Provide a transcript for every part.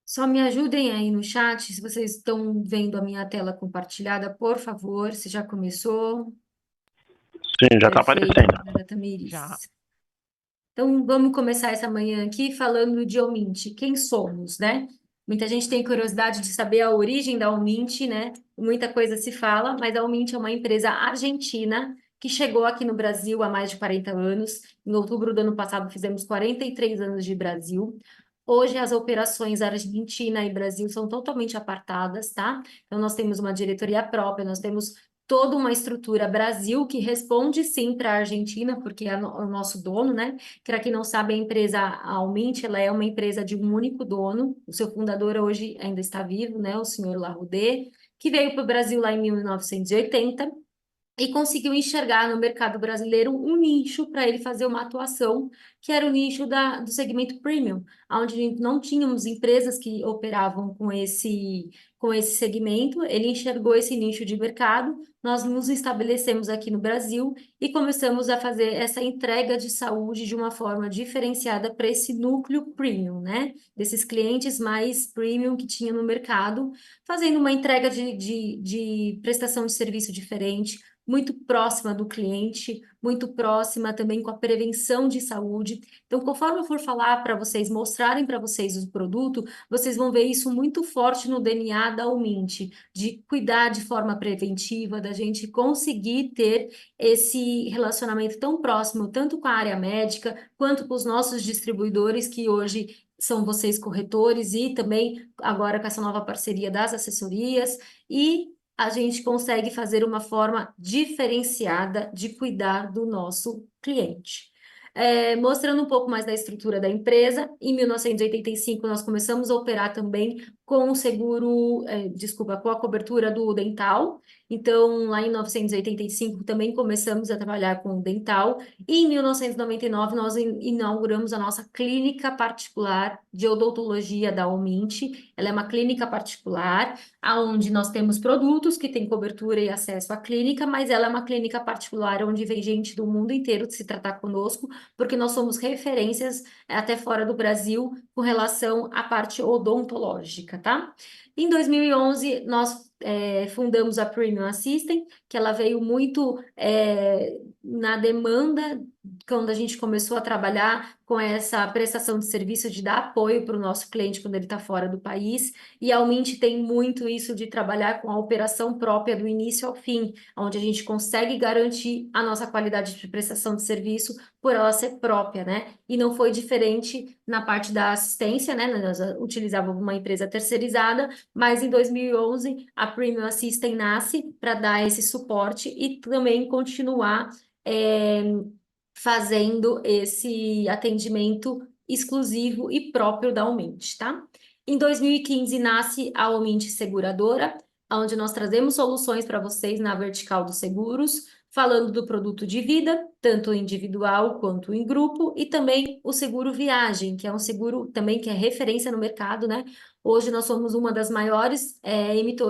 Só me ajudem aí no chat, se vocês estão vendo a minha tela compartilhada, por favor, se já começou. Sim, já está Perfeito, aparecendo. obrigada, Já. Tamiris. Então, vamos começar essa manhã aqui falando de Almint. Quem somos, né? Muita gente tem curiosidade de saber a origem da Almint, né? Muita coisa se fala, mas a Almint é uma empresa argentina que chegou aqui no Brasil há mais de 40 anos. Em outubro do ano passado, fizemos 43 anos de Brasil. Hoje, as operações Argentina e Brasil são totalmente apartadas, tá? Então, nós temos uma diretoria própria, nós temos toda uma estrutura Brasil que responde sim para a Argentina, porque é o nosso dono, né? Para quem não sabe, a empresa Almint, ela é uma empresa de um único dono. O seu fundador hoje ainda está vivo, né? O senhor Larroudet, que veio para o Brasil lá em 1980 e conseguiu enxergar no mercado brasileiro um nicho para ele fazer uma atuação, que era o nicho do segmento premium, onde não tínhamos empresas que operavam com esse segmento. Ele enxergou esse nicho de mercado, nós nos estabelecemos aqui no Brasil e começamos a fazer essa entrega de saúde de uma forma diferenciada para esse núcleo premium, né? Desses clientes mais premium que tinha no mercado, fazendo uma entrega de prestação de serviço diferente, muito próxima do cliente, muito próxima também com a prevenção de saúde. Então, conforme eu for falar para vocês, mostrarem para vocês o produto, vocês vão ver isso muito forte no DNA da Umint, de cuidar de forma preventiva, da gente conseguir ter esse relacionamento tão próximo, tanto com a área médica, quanto com os nossos distribuidores, que hoje são vocês corretores, e também agora com essa nova parceria das assessorias, e a gente consegue fazer uma forma diferenciada de cuidar do nosso cliente. Mostrando um pouco mais da estrutura da empresa, em 1985 nós começamos a operar também com o seguro, desculpa, com a cobertura do dental. Então, lá em 1985 também começamos a trabalhar com o dental. E em 1999 nós inauguramos a nossa clínica particular de odontologia da Omint. Ela é uma clínica particular aonde nós temos produtos que têm cobertura e acesso à clínica, mas ela é uma clínica particular onde vem gente do mundo inteiro se tratar conosco, porque nós somos referências até fora do Brasil com relação à parte odontológica, tá? Em 2011, nós fundamos a Premium Assistant, que ela veio muito na demanda quando a gente começou a trabalhar com essa prestação de serviço de dar apoio para o nosso cliente quando ele está fora do país. E a Almint tem muito isso de trabalhar com a operação própria do início ao fim, onde a gente consegue garantir a nossa qualidade de prestação de serviço por ela ser própria, né? E não foi diferente na parte da assistência, né? Nós utilizávamos uma empresa terceirizada, mas em 2011 a Premium Assistant nasce para dar esse suporte e também continuar fazendo esse atendimento exclusivo e próprio da Aumente, tá? Em 2015 nasce a Aumente Seguradora, onde nós trazemos soluções para vocês na vertical dos seguros, falando do produto de vida, tanto individual quanto em grupo, e também o seguro viagem, que é um seguro também que é referência no mercado, né? Hoje nós somos uma das maiores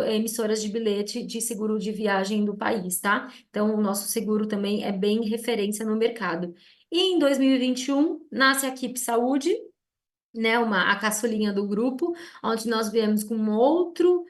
emissoras de bilhete de seguro de viagem do país, tá? Então, o nosso seguro também é bem referência no mercado. E em 2021, nasce a Keep Saúde, né, a caçulinha do grupo, onde nós viemos com um outro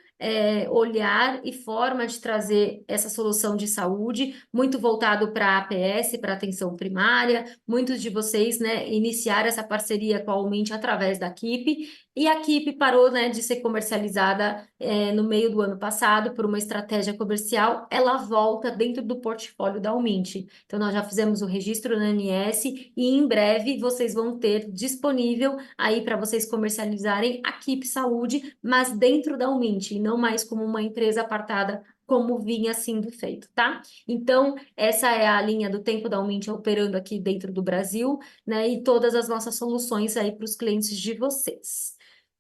olhar e forma de trazer essa solução de saúde, muito voltado para a APS, para atenção primária. Muitos de vocês, né, iniciaram essa parceria com a Aumente através da Keep, e a Keep parou, né, de ser comercializada no meio do ano passado por uma estratégia comercial. Ela volta dentro do portfólio da Aumente. Então, nós já fizemos o registro na ANS e em breve vocês vão ter disponível aí para vocês comercializarem a Keep Saúde, mas dentro da Umint, e não mais como uma empresa apartada como vinha sendo feito, tá? Então, essa é a linha do tempo da Umint operando aqui dentro do Brasil, né? E todas as nossas soluções aí para os clientes de vocês.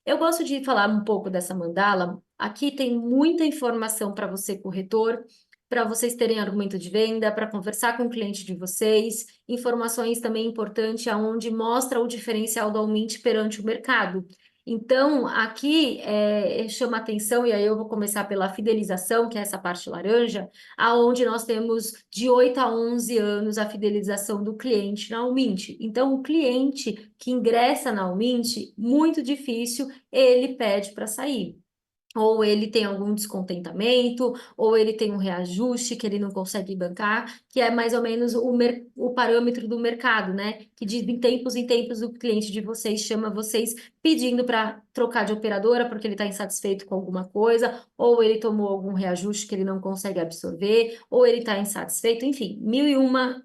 Eu gosto de falar um pouco dessa mandala. Aqui tem muita informação para você, corretor, para vocês terem argumento de venda, para conversar com o cliente de vocês, informações também importantes aonde mostra o diferencial do Aumente perante o mercado. Então, aqui chama atenção, e aí eu vou começar pela fidelização, que é essa parte laranja, aonde nós temos de 8 a 11 anos a fidelização do cliente na Umint. Então, o cliente que ingressa na Umint, muito difícil, ele pede para sair. Ou ele tem algum descontentamento, ou ele tem um reajuste que ele não consegue bancar, que é mais ou menos o parâmetro do mercado, né? Que de em tempos o cliente de vocês chama vocês pedindo para trocar de operadora porque ele está insatisfeito com alguma coisa, ou ele tomou algum reajuste que ele não consegue absorver, ou ele está insatisfeito, enfim, mil e uma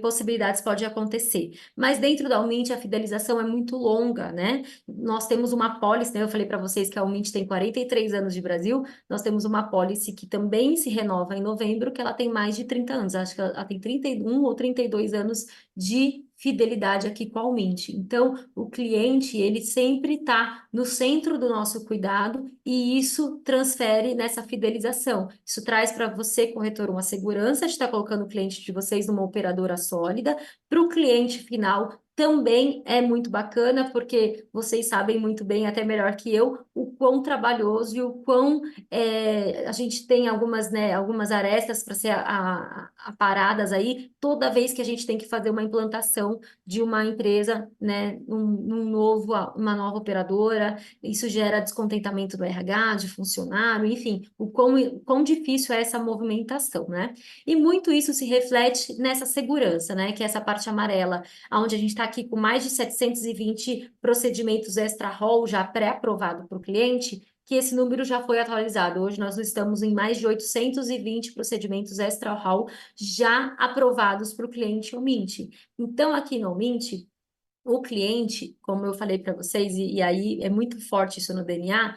possibilidades pode acontecer. Mas dentro da Umint a fidelização é muito longa, né? Nós temos uma pólice, né? Eu falei para vocês que a Umint tem 43 anos de Brasil, nós temos uma pólice que também se renova em novembro, que ela tem mais de 30 anos, acho que ela tem 31 ou 32 anos de fidelidade aqui com a Umint. Então, o cliente, ele sempre está no centro do nosso cuidado e isso transfere nessa fidelização. Isso traz para você, corretor, uma segurança de estar colocando o cliente de vocês numa operadora sólida. Para o cliente final, também é muito bacana, porque vocês sabem muito bem, até melhor que eu, o quão trabalhoso e o quão a gente tem algumas, né, algumas arestas para ser aparadas aí, toda vez que a gente tem que fazer uma implantação de uma empresa, né, uma nova operadora, isso gera descontentamento do RH, de funcionário, enfim, o quão difícil é essa movimentação, né? E muito isso se reflete nessa segurança, né, que é essa parte amarela onde a gente está aqui com mais de 720 procedimentos extra-rol já pré-aprovado para o cliente, que esse número já foi atualizado. Hoje nós estamos em mais de 820 procedimentos extra-rol já aprovados para o cliente Omint. Então, aqui no Omint, o cliente, como eu falei para vocês, e aí é muito forte isso no DNA,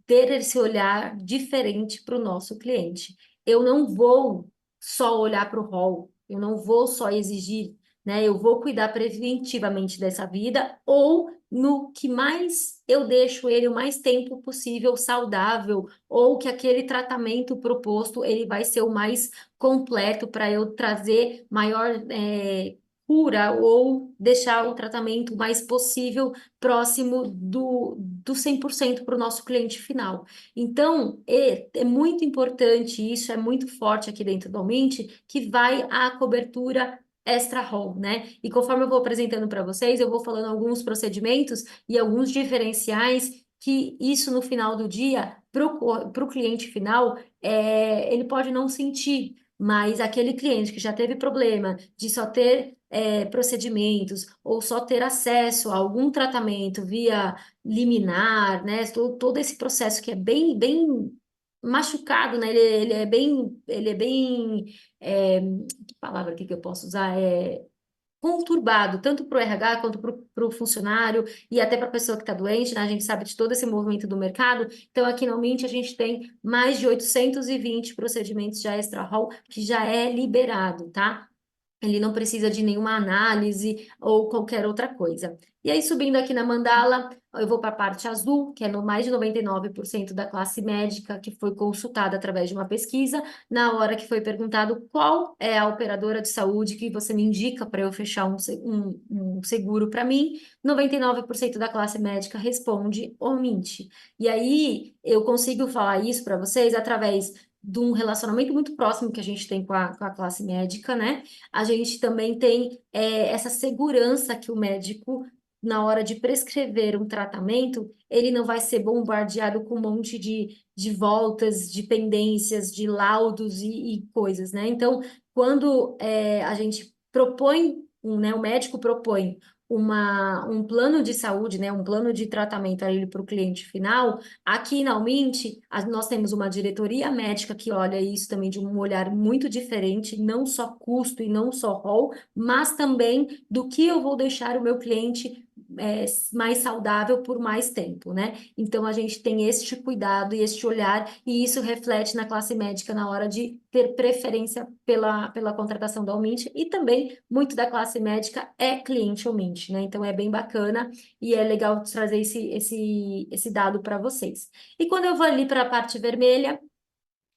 ter esse olhar diferente para o nosso cliente. Eu não vou só olhar para o rol, eu não vou só exigir, né? Eu vou cuidar preventivamente dessa vida ou no que mais eu deixo ele o mais tempo possível saudável ou que aquele tratamento proposto ele vai ser o mais completo para eu trazer maior cura ou deixar o tratamento mais possível próximo do 100% para o nosso cliente final. Então, é muito importante, isso é muito forte aqui dentro do Mint, que vai a cobertura extra rol, né? E conforme eu vou apresentando para vocês, eu vou falando alguns procedimentos e alguns diferenciais que isso no final do dia, para o cliente final, ele pode não sentir, mas aquele cliente que já teve problema de só ter procedimentos ou só ter acesso a algum tratamento via liminar, né? Todo esse processo que é bem, bem machucado, né? Ele é bem, que palavra aqui que eu posso usar? Conturbado, tanto para o RH quanto para o funcionário e até para a pessoa que está doente, né? A gente sabe de todo esse movimento do mercado. Então, aqui no Mint, a gente tem mais de 820 procedimentos já extra-rol que já é liberado, tá? Ele não precisa de nenhuma análise ou qualquer outra coisa. E aí, subindo aqui na mandala, eu vou para a parte azul, que é no mais de 99% da classe médica que foi consultada através de uma pesquisa, na hora que foi perguntado qual é a operadora de saúde que você me indica para eu fechar um seguro para mim, 99% da classe médica responde Omint. E aí, eu consigo falar isso para vocês através de um relacionamento muito próximo que a gente tem com a classe médica, né? A gente também tem essa segurança que o médico, na hora de prescrever um tratamento, ele não vai ser bombardeado com um monte de voltas, de pendências, de laudos e coisas, né? Então, quando a gente propõe, né, o médico propõe um plano de saúde, né, um plano de tratamento para o cliente final, aqui na Umint, nós temos uma diretoria médica que olha isso também de um olhar muito diferente, não só custo e não só rol, mas também do que eu vou deixar o meu cliente mais saudável por mais tempo, né? Então a gente tem este cuidado e este olhar, e isso reflete na classe médica na hora de ter preferência pela contratação da Umint, e também muito da classe médica é cliente Umint, né? Então é bem bacana e é legal trazer esse dado para vocês. E quando eu vou ali para a parte vermelha,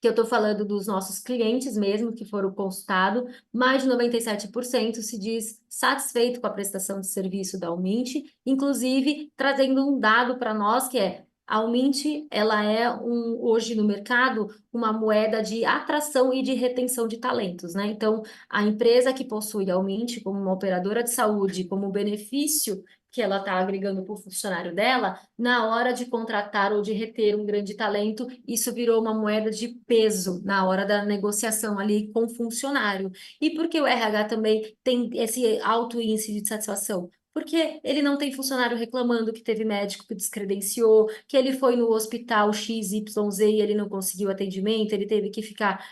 que eu estou falando dos nossos clientes mesmo, que foram consultados, mais de 97% se diz satisfeito com a prestação de serviço da Almint, inclusive trazendo um dado para nós que é a Almint, ela é hoje no mercado uma moeda de atração e de retenção de talentos, né? Então, a empresa que possui a Almint como uma operadora de saúde, como benefício que ela está agregando para o funcionário dela, na hora de contratar ou de reter um grande talento, isso virou uma moeda de peso na hora da negociação ali com o funcionário. E por que o RH também tem esse alto índice de satisfação? Porque ele não tem funcionário reclamando que teve médico que descredenciou, que ele foi no hospital XYZ e ele não conseguiu atendimento, ele teve que ficar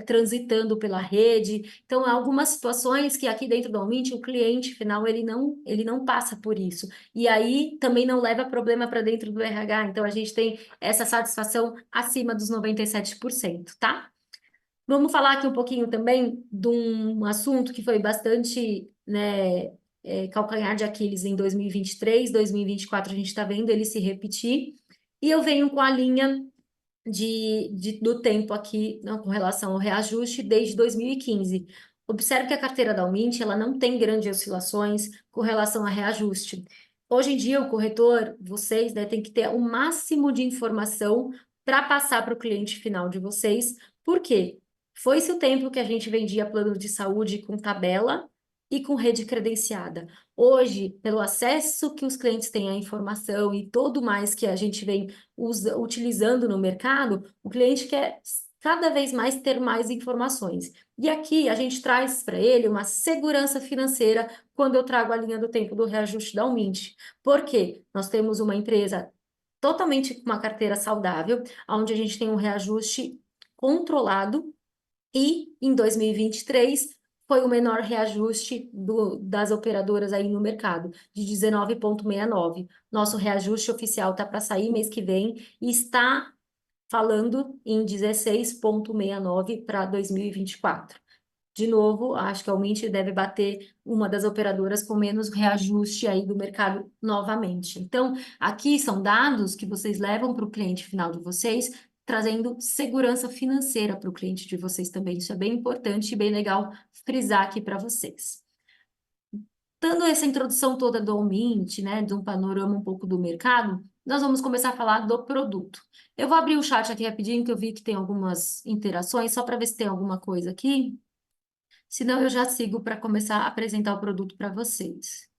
transitando pela rede. Então, há algumas situações que aqui dentro do Almint, o cliente final, ele não passa por isso. E aí também não leva problema para dentro do RH. Então, a gente tem essa satisfação acima dos 97%, tá? Vamos falar aqui um pouquinho também de um assunto que foi bastante, né, calcanhar de Aquiles em 2023, 2024 a gente está vendo ele se repetir. E eu venho com a linha do tempo aqui, não, com relação ao reajuste desde 2015. Observe que a carteira da Almint, ela não tem grandes oscilações com relação a reajuste. Hoje em dia, o corretor, vocês, né, tem que ter o máximo de informação para passar para o cliente final de vocês. Por quê? Foi-se o tempo que a gente vendia plano de saúde com tabela e com rede credenciada. Hoje, pelo acesso que os clientes têm à informação e todo mais que a gente vem utilizando no mercado, o cliente quer cada vez mais ter mais informações. E aqui a gente traz para ele uma segurança financeira quando eu trago a linha do tempo do reajuste da Almint. Por quê? Nós temos uma empresa totalmente com uma carteira saudável, onde a gente tem um reajuste controlado e em 2023 foi o menor reajuste das operadoras aí no mercado, de 19,69. Nosso reajuste oficial está para sair mês que vem e está falando em 16,69 para 2024. De novo, acho que a Almint deve bater uma das operadoras com menos reajuste aí do mercado novamente. Então, aqui são dados que vocês levam para o cliente final de vocês, trazendo segurança financeira para o cliente de vocês também. Isso é bem importante e bem legal frisar aqui para vocês. Dando essa introdução toda do Almint, né, de um panorama um pouco do mercado, nós vamos começar a falar do produto. Eu vou abrir o chat aqui rapidinho, que eu vi que tem algumas interações, só para ver se tem alguma coisa aqui. Senão, eu já sigo para começar a apresentar o produto para vocês.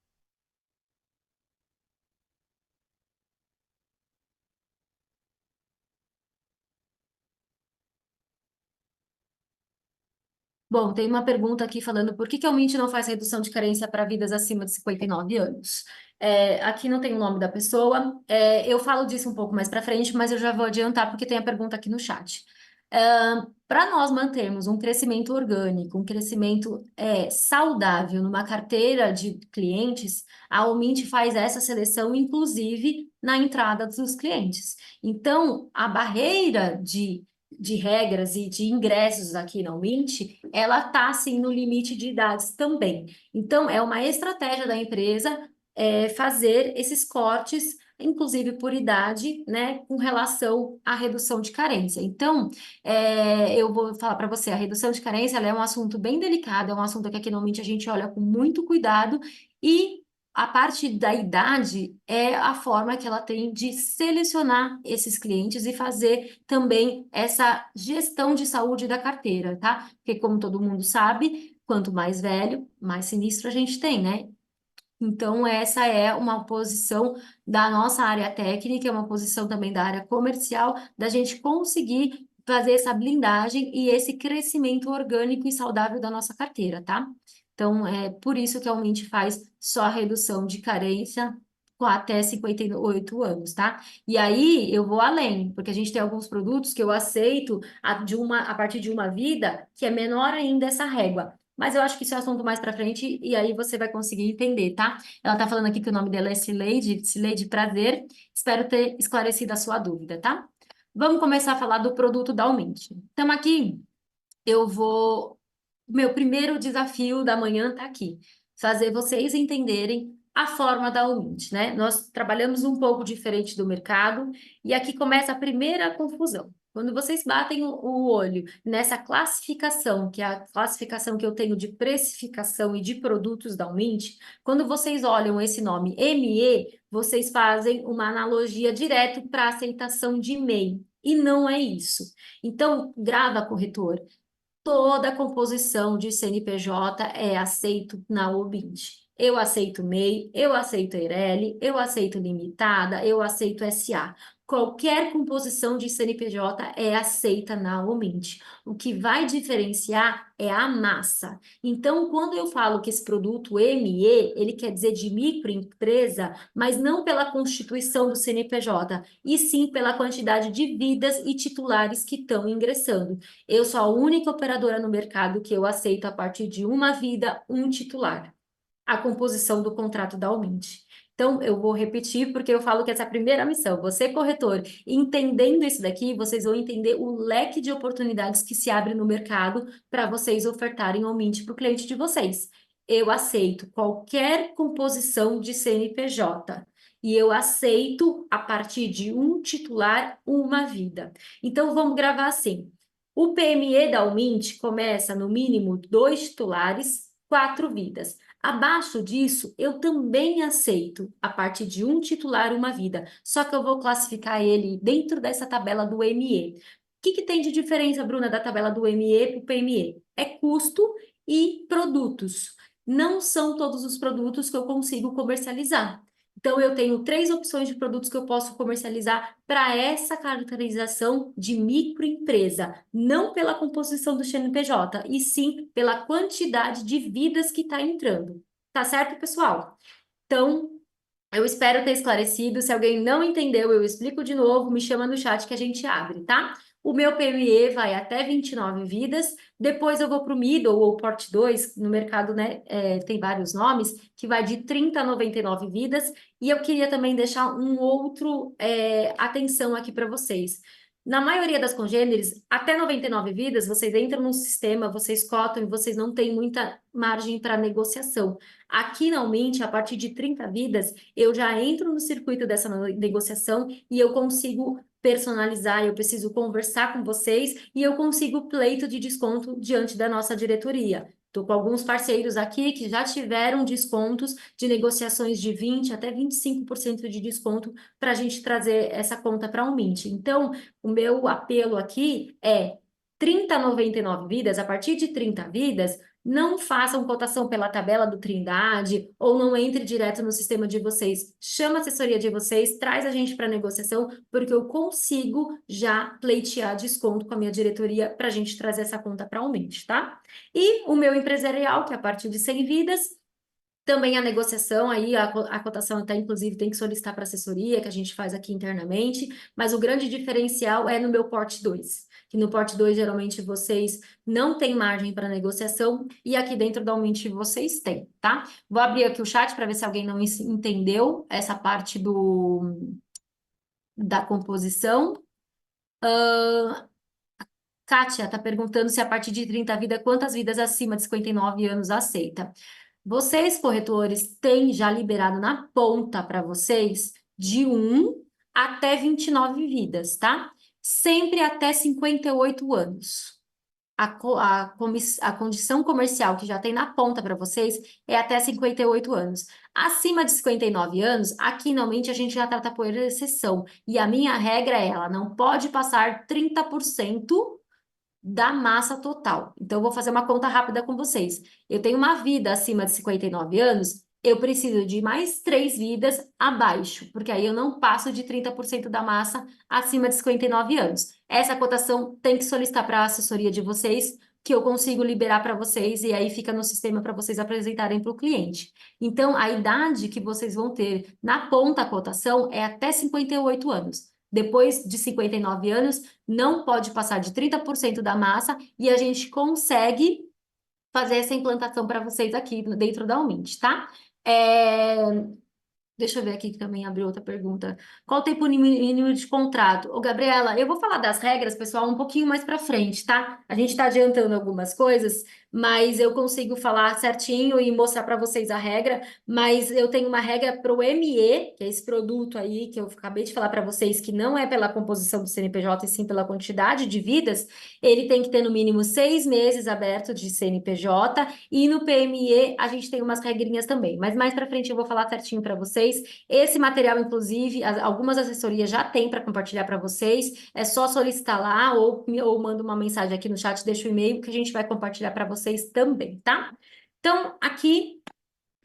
Bom, tem uma pergunta aqui falando por que que a Mint não faz redução de carência para vidas acima de 59 anos? Aqui não tem o nome da pessoa, eu falo disso um pouco mais para frente, mas eu já vou adiantar porque tem a pergunta aqui no chat. Para nós mantermos um crescimento orgânico, um crescimento saudável numa carteira de clientes, a Almint faz essa seleção, inclusive, na entrada dos clientes. Então, a barreira de regras e de ingressos aqui na Mint, ela está assim no limite de idades também. Então, é uma estratégia da empresa fazer esses cortes, inclusive por idade, né, com relação à redução de carência. Então, eu vou falar para você, a redução de carência, ela é um assunto bem delicado, é um assunto que aqui no Mint a gente olha com muito cuidado e a parte da idade é a forma que ela tem de selecionar esses clientes e fazer também essa gestão de saúde da carteira, tá? Porque, como todo mundo sabe, quanto mais velho, mais sinistro a gente tem, né? Então, essa é uma posição da nossa área técnica, é uma posição também da área comercial, da gente conseguir fazer essa blindagem e esse crescimento orgânico e saudável da nossa carteira, tá? Então, é por isso que a Aumente faz só a redução de carência com até 58 anos, tá? E aí eu vou além, porque a gente tem alguns produtos que eu aceito a partir de uma vida que é menor ainda essa régua. Mas eu acho que isso é assunto mais para frente e aí você vai conseguir entender, tá? Ela tá falando aqui que o nome dela é Cileide, Cileide Prazer. Espero ter esclarecido a sua dúvida, tá? Vamos começar a falar do produto da Aumente. Então aqui eu vou meu primeiro desafio da manhã tá aqui, fazer vocês entenderem a forma da Aumente, né? Nós trabalhamos um pouco diferente do mercado e aqui começa a primeira confusão. Quando vocês batem o olho nessa classificação, que é a classificação que eu tenho de precificação e de produtos da Umint, quando vocês olham esse nome ME, vocês fazem uma analogia direto para a aceitação de MEI. E não é isso. Então, grava, corretor. Toda composição de CNPJ é aceito na Obint. Eu aceito MEI, eu aceito EIRELI, eu aceito limitada, eu aceito SA. Qualquer composição de CNPJ é aceita na Omint. O que vai diferenciar é a massa. Então, quando eu falo que esse produto ME, ele quer dizer de microempresa, mas não pela constituição do CNPJ, e sim pela quantidade de vidas e titulares que estão ingressando. Eu sou a única operadora no mercado que eu aceito a partir de uma vida, um titular, a composição do contrato da Aumente. Então, eu vou repetir porque eu falo que essa é a primeira missão. Você, corretor, entendendo isso daqui, vocês vão entender o leque de oportunidades que se abre no mercado para vocês ofertarem Aumente para o cliente de vocês. Eu aceito qualquer composição de CNPJ. E eu aceito, a partir de um titular, uma vida. Então, vamos gravar assim. O PME da Umint começa no mínimo 2 titulares, 4 vidas. Abaixo disso, eu também aceito a partir de um titular, uma vida. Só que eu vou classificar ele dentro dessa tabela do ME. O que tem de diferença, Bruna, da tabela do ME para o PME? É custo e produtos. Não são todos os produtos que eu consigo comercializar. Então, eu tenho 3 opções de produtos que eu posso comercializar para essa caracterização de microempresa, não pela composição do CNPJ, e sim pela quantidade de vidas que está entrando. Tá certo, pessoal? Então, eu espero ter esclarecido. Se alguém não entendeu, eu explico de novo, me chama no chat que a gente abre, tá? O meu PME vai até 29 vidas, depois eu vou para o Middle ou Port 2, no mercado, né, tem vários nomes, que vai de 30 a 99 vidas, e eu queria também deixar um outro atenção aqui para vocês. Na maioria das congêneres, até 99 vidas, vocês entram no sistema, vocês cotam e vocês não têm muita margem para negociação. Aqui na Aumente, a partir de 30 vidas, eu já entro no circuito dessa negociação e eu consigo personalizar, eu preciso conversar com vocês e eu consigo pleito de desconto diante da nossa diretoria. Estou com alguns parceiros aqui que já tiveram descontos de negociações de 20% até 25% de desconto para a gente trazer essa conta para a Mint. Então, o meu apelo aqui é 30 a 99 vidas, a partir de 30 vidas, não façam cotação pela tabela do Trindade ou não entre direto no sistema de vocês. Chama a assessoria de vocês, traz a gente para negociação, porque eu consigo já pleitear desconto com a minha diretoria para a gente trazer essa conta para Aumente, tá? E o meu empresarial, que é a partir de 100 vidas, também a negociação, aí a cotação até, inclusive, tem que solicitar para a assessoria, que a gente faz aqui internamente, mas o grande diferencial é no meu porte 2, que no porte 2, geralmente, vocês não têm margem para negociação, e aqui dentro da Aumente vocês têm, tá? Vou abrir aqui o chat para ver se alguém não entendeu essa parte da composição. Kátia está perguntando se a partir de 30 vidas, quantas vidas acima de 59 anos aceita? Vocês, corretores, têm já liberado na ponta para vocês de 1 até 29 vidas, tá? Sempre até 58 anos. A condição comercial que já tem na ponta para vocês é até 58 anos. Acima de 59 anos, aqui normalmente a gente já trata por exceção. E a minha regra é, ela não pode passar 30% da massa total. Então, eu vou fazer uma conta rápida com vocês. Eu tenho uma vida acima de 59 anos, eu preciso de mais 3 vidas abaixo, porque aí eu não passo de 30% da massa acima de 59 anos. Essa cotação tem que solicitar para a assessoria de vocês, que eu consigo liberar para vocês, e aí fica no sistema para vocês apresentarem para o cliente. Então, a idade que vocês vão ter na ponta a cotação é até 58 anos. Depois de 59 anos, não pode passar de 30% da massa e a gente consegue fazer essa implantação para vocês aqui dentro da Umint, tá? Deixa eu ver aqui que também abriu outra pergunta. Qual o tempo mínimo de contrato? Ô, Gabriela, eu vou falar das regras, pessoal, um pouquinho mais para frente, tá? A gente está adiantando algumas coisas, mas eu consigo falar certinho e mostrar para vocês a regra. Mas eu tenho uma regra para o ME, que é esse produto aí que eu acabei de falar para vocês, que não é pela composição do CNPJ, e sim pela quantidade de vidas. Ele tem que ter no mínimo 6 meses aberto de CNPJ. E no PME a gente tem umas regrinhas também, mas mais para frente eu vou falar certinho para vocês. Esse material, inclusive, algumas assessorias já têm para compartilhar para vocês. É só solicitar lá ou manda uma mensagem aqui no chat, deixa o e-mail que a gente vai compartilhar para vocês também, tá? Então, aqui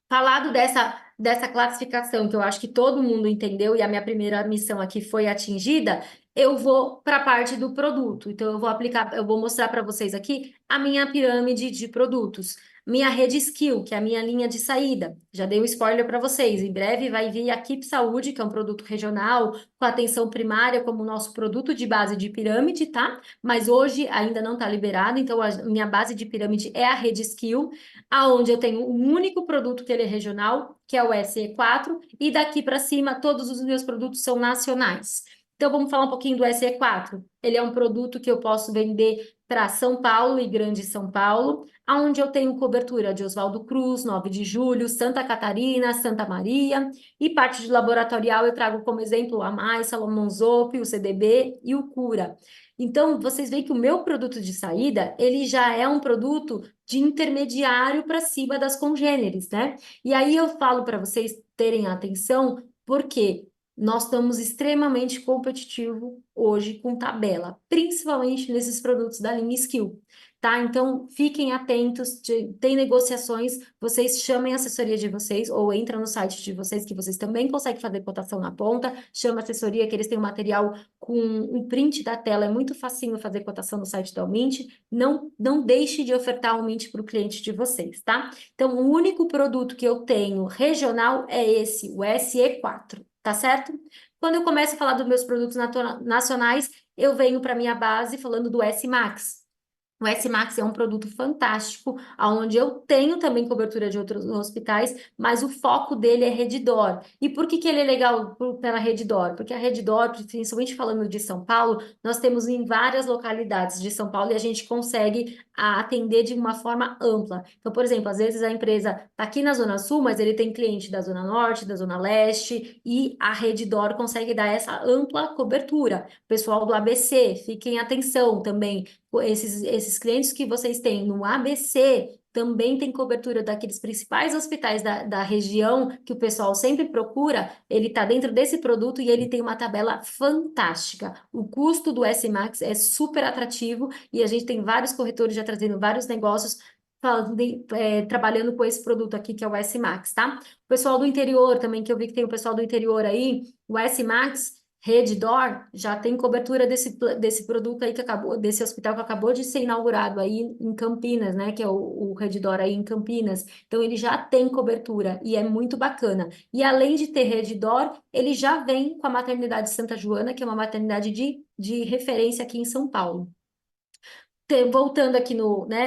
falado dessa classificação, que eu acho que todo mundo entendeu e a minha primeira missão aqui foi atingida, eu vou para a parte do produto. Então, eu vou mostrar para vocês aqui a minha pirâmide de produtos. Minha rede skill, que é a minha linha de saída. Já dei um spoiler para vocês. Em breve vai vir a Keep Saúde, que é um produto regional, com atenção primária como nosso produto de base de pirâmide, tá? Mas hoje ainda não está liberado, então a minha base de pirâmide é a rede skill, aonde eu tenho um único produto que ele é regional, que é o SE4, e daqui para cima todos os meus produtos são nacionais. Então vamos falar um pouquinho do SE4. Ele é um produto que eu posso vender para São Paulo e Grande São Paulo, aonde eu tenho cobertura de Oswaldo Cruz, 9 de Julho, Santa Catarina, Santa Maria, e parte de laboratorial eu trago como exemplo a Mais, Salomão Zopp, o CDB e o Cura. Então, vocês veem que o meu produto de saída, ele já é um produto de intermediário para cima das congêneres, né? E aí eu falo para vocês terem atenção, porque nós estamos extremamente competitivo hoje com tabela, principalmente nesses produtos da linha Skill, tá? Então, fiquem atentos, tem negociações, vocês chamem a assessoria de vocês ou entram no site de vocês, que vocês também conseguem fazer cotação na ponta, chama a assessoria, que eles têm um material com um print da tela, é muito facinho fazer cotação no site da Almint, não deixe de ofertar o Mint para o cliente de vocês, tá? Então, o único produto que eu tenho regional é esse, o SE4, tá certo? Quando eu começo a falar dos meus produtos nacionais, eu venho para minha base falando do S-Max. O S-Max é um produto fantástico, onde eu tenho também cobertura de outros hospitais, mas o foco dele é Redditor. E por que ele é legal pela Redditor? Porque a Redditor, principalmente falando de São Paulo, nós temos em várias localidades de São Paulo e a gente consegue atender de uma forma ampla. Então, por exemplo, às vezes a empresa está aqui na Zona Sul, mas ele tem cliente da Zona Norte, da Zona Leste, e a Redditor consegue dar essa ampla cobertura. Pessoal do ABC, fiquem atenção também. Esses clientes que vocês têm no ABC também tem cobertura daqueles principais hospitais da região que o pessoal sempre procura, ele está dentro desse produto e ele tem uma tabela fantástica. O custo do S-Max é super atrativo e a gente tem vários corretores já trazendo vários negócios trabalhando com esse produto aqui, que é o S-Max, tá? O pessoal do interior também, que eu vi que tem o pessoal do interior aí, o S-Max Redditor já tem cobertura desse produto aí que acabou, desse hospital que acabou de ser inaugurado aí em Campinas, né? Que é o Redditor aí em Campinas. Então ele já tem cobertura e é muito bacana. E além de ter Redditor, ele já vem com a maternidade Santa Joana, que é uma maternidade de referência aqui em São Paulo. Voltando aqui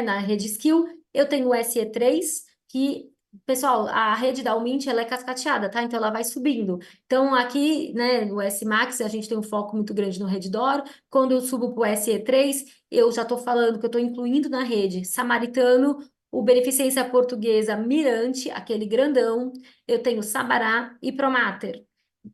na rede Skill, eu tenho o SE3, que, pessoal, a rede da Almint, ela é cascateada, tá? Então, ela vai subindo. Então, aqui, né, no S-Max, a gente tem um foco muito grande no Redditor. Quando eu subo para o SE3, eu já estou falando que eu estou incluindo na rede Samaritano, o Beneficência Portuguesa Mirante, aquele grandão, eu tenho Sabará e Promater.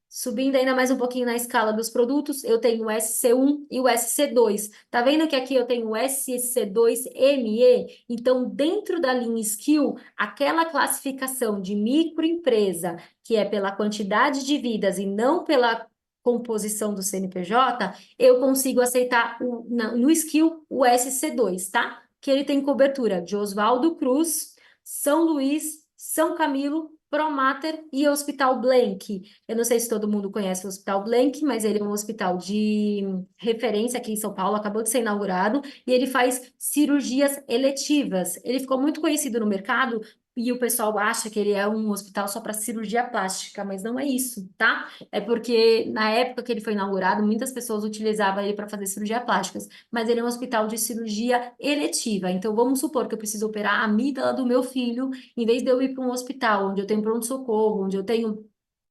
Subindo ainda mais um pouquinho na escala dos produtos, eu tenho o SC1 e o SC2. Tá vendo que aqui eu tenho o SC2ME? Então, dentro da linha Skill, aquela classificação de microempresa, que é pela quantidade de vidas e não pela composição do CNPJ, eu consigo aceitar no Skill o SC2, tá? Que ele tem cobertura de Oswaldo Cruz, São Luís, São Camilo, Promater e Hospital Blank. Eu não sei se todo mundo conhece o Hospital Blank, mas ele é um hospital de referência aqui em São Paulo, acabou de ser inaugurado, e ele faz cirurgias eletivas. Ele ficou muito conhecido no mercado e o pessoal acha que ele é um hospital só para cirurgia plástica, mas não é isso, tá? É porque na época que ele foi inaugurado, muitas pessoas utilizavam ele para fazer cirurgia plásticas, mas ele é um hospital de cirurgia eletiva. Então, vamos supor que eu preciso operar a amígdala do meu filho, em vez de eu ir para um hospital onde eu tenho pronto-socorro, onde eu tenho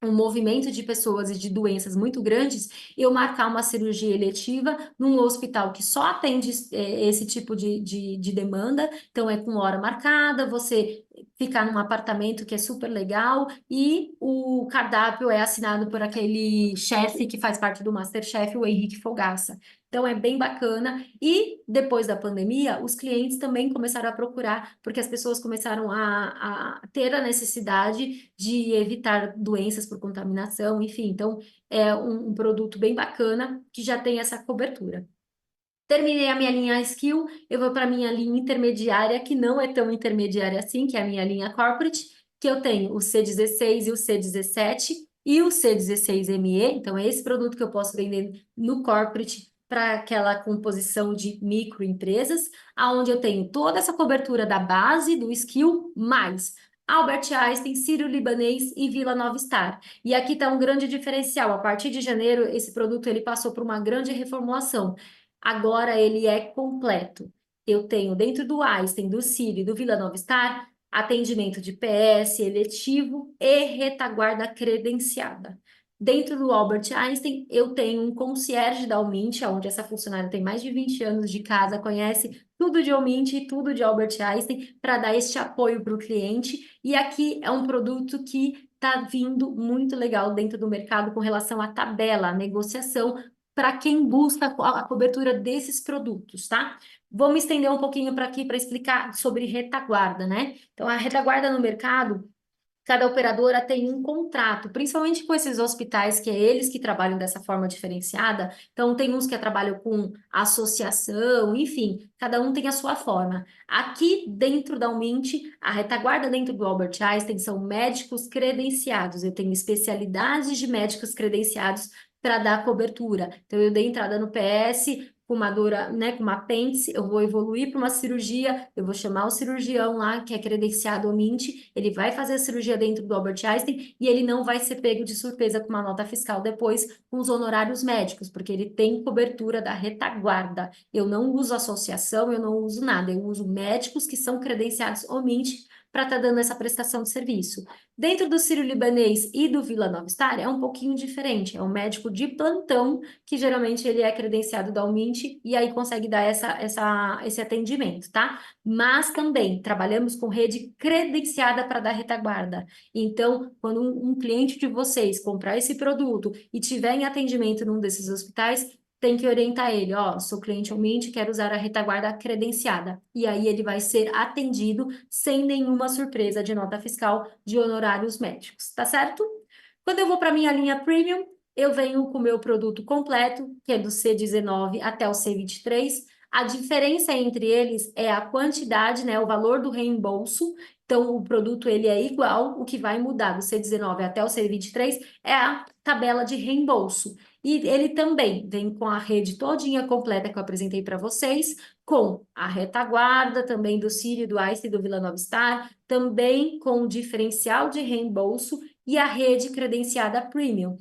um movimento de pessoas e de doenças muito grandes, eu marcar uma cirurgia eletiva num hospital que só atende esse tipo de demanda, então é com hora marcada, você ficar num apartamento que é super legal e o cardápio é assinado por aquele chefe que faz parte do MasterChef, o Henrique Fogaça. Então é bem bacana. E depois da pandemia, os clientes também começaram a procurar, porque as pessoas começaram a ter a necessidade de evitar doenças por contaminação, enfim. Então é um produto bem bacana que já tem essa cobertura. Terminei a minha linha skill, eu vou para a minha linha intermediária, que não é tão intermediária assim, que é a minha linha corporate, que eu tenho o C16 e o C17 e o C16ME. Então, é esse produto que eu posso vender no corporate para aquela composição de microempresas, aonde eu tenho toda essa cobertura da base do skill, mais Albert Einstein, Sírio-Libanês e Vila Nova Star. E aqui está um grande diferencial. A partir de janeiro, esse produto ele passou por uma grande reformulação. Agora ele é completo. Eu tenho dentro do Einstein, do Ciri e do Vila Nova Star, atendimento de PS, eletivo e retaguarda credenciada. Dentro do Albert Einstein, eu tenho um concierge da Almint, onde essa funcionária tem mais de 20 anos de casa, conhece tudo de Almint e tudo de Albert Einstein, para dar este apoio para o cliente. E aqui é um produto que está vindo muito legal dentro do mercado com relação à tabela, à negociação, para quem busca a cobertura desses produtos, tá? Vou me estender um pouquinho para aqui para explicar sobre retaguarda, né? Então, a retaguarda no mercado, cada operadora tem um contrato, principalmente com esses hospitais, que é eles que trabalham dessa forma diferenciada. Então, tem uns que trabalham com associação, enfim, cada um tem a sua forma. Aqui dentro da Umint, a retaguarda dentro do Albert Einstein são médicos credenciados. Eu tenho especialidades de médicos credenciados para dar cobertura. Então, eu dei entrada no PS com uma dor, né, com uma apêndice, eu vou evoluir para uma cirurgia, eu vou chamar o cirurgião lá, que é credenciado ao MINT, ele vai fazer a cirurgia dentro do Albert Einstein e ele não vai ser pego de surpresa com uma nota fiscal depois com os honorários médicos, porque ele tem cobertura da retaguarda. Eu não uso associação, eu não uso nada, eu uso médicos que são credenciados ao MINT para estar dando essa prestação de serviço. Dentro do Sírio-Libanês e do Vila Nova Star é um pouquinho diferente, é um médico de plantão que geralmente ele é credenciado da Umint e aí consegue dar esse atendimento, tá? Mas também trabalhamos com rede credenciada para dar retaguarda. Então, quando um cliente de vocês comprar esse produto e tiver em atendimento num desses hospitais, tem que orientar ele, ó, sou cliente Umint, quero usar a retaguarda credenciada. E aí ele vai ser atendido sem nenhuma surpresa de nota fiscal de honorários médicos, tá certo? Quando eu vou para minha linha premium, eu venho com o meu produto completo, que é do C19 até o C23. A diferença entre eles é a quantidade, né, o valor do reembolso. Então, o produto ele é igual, o que vai mudar do C19 até o C23 é a tabela de reembolso. E ele também vem com a rede todinha completa que eu apresentei para vocês, com a retaguarda também do Sírio, do Einstein e do Vila Nova Star, também com o diferencial de reembolso e a rede credenciada premium.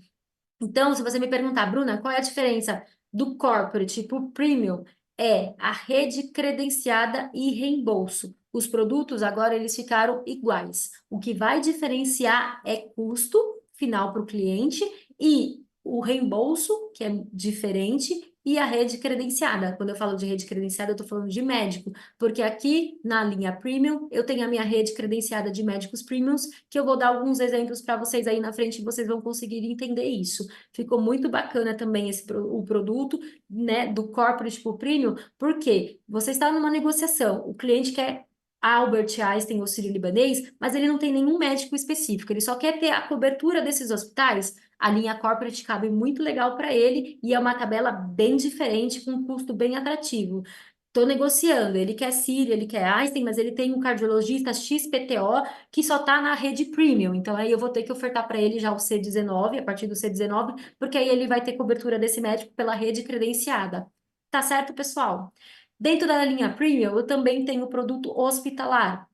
Então, se você me perguntar, Bruna, qual é a diferença do corporate para o premium? É a rede credenciada e reembolso. Os produtos agora eles ficaram iguais. O que vai diferenciar é custo final para o cliente e o reembolso, que é diferente, e a rede credenciada. Quando eu falo de rede credenciada, eu estou falando de médico, porque aqui na linha premium eu tenho a minha rede credenciada de médicos premiums, que eu vou dar alguns exemplos para vocês aí na frente e vocês vão conseguir entender isso. Ficou muito bacana também o produto, né, do corporate para o premium, porque você está numa negociação, o cliente quer Albert Einstein ou Sírio-Libanês, mas ele não tem nenhum médico específico, ele só quer ter a cobertura desses hospitais. A linha corporate cabe muito legal para ele e é uma tabela bem diferente, com um custo bem atrativo. Estou negociando, ele quer Sírio, ele quer Einstein, mas ele tem um cardiologista XPTO que só está na rede premium. Então, aí eu vou ter que ofertar para ele já o C19, a partir do C19, porque aí ele vai ter cobertura desse médico pela rede credenciada. Tá certo, pessoal? Dentro da linha premium, eu também tenho o produto hospitalar,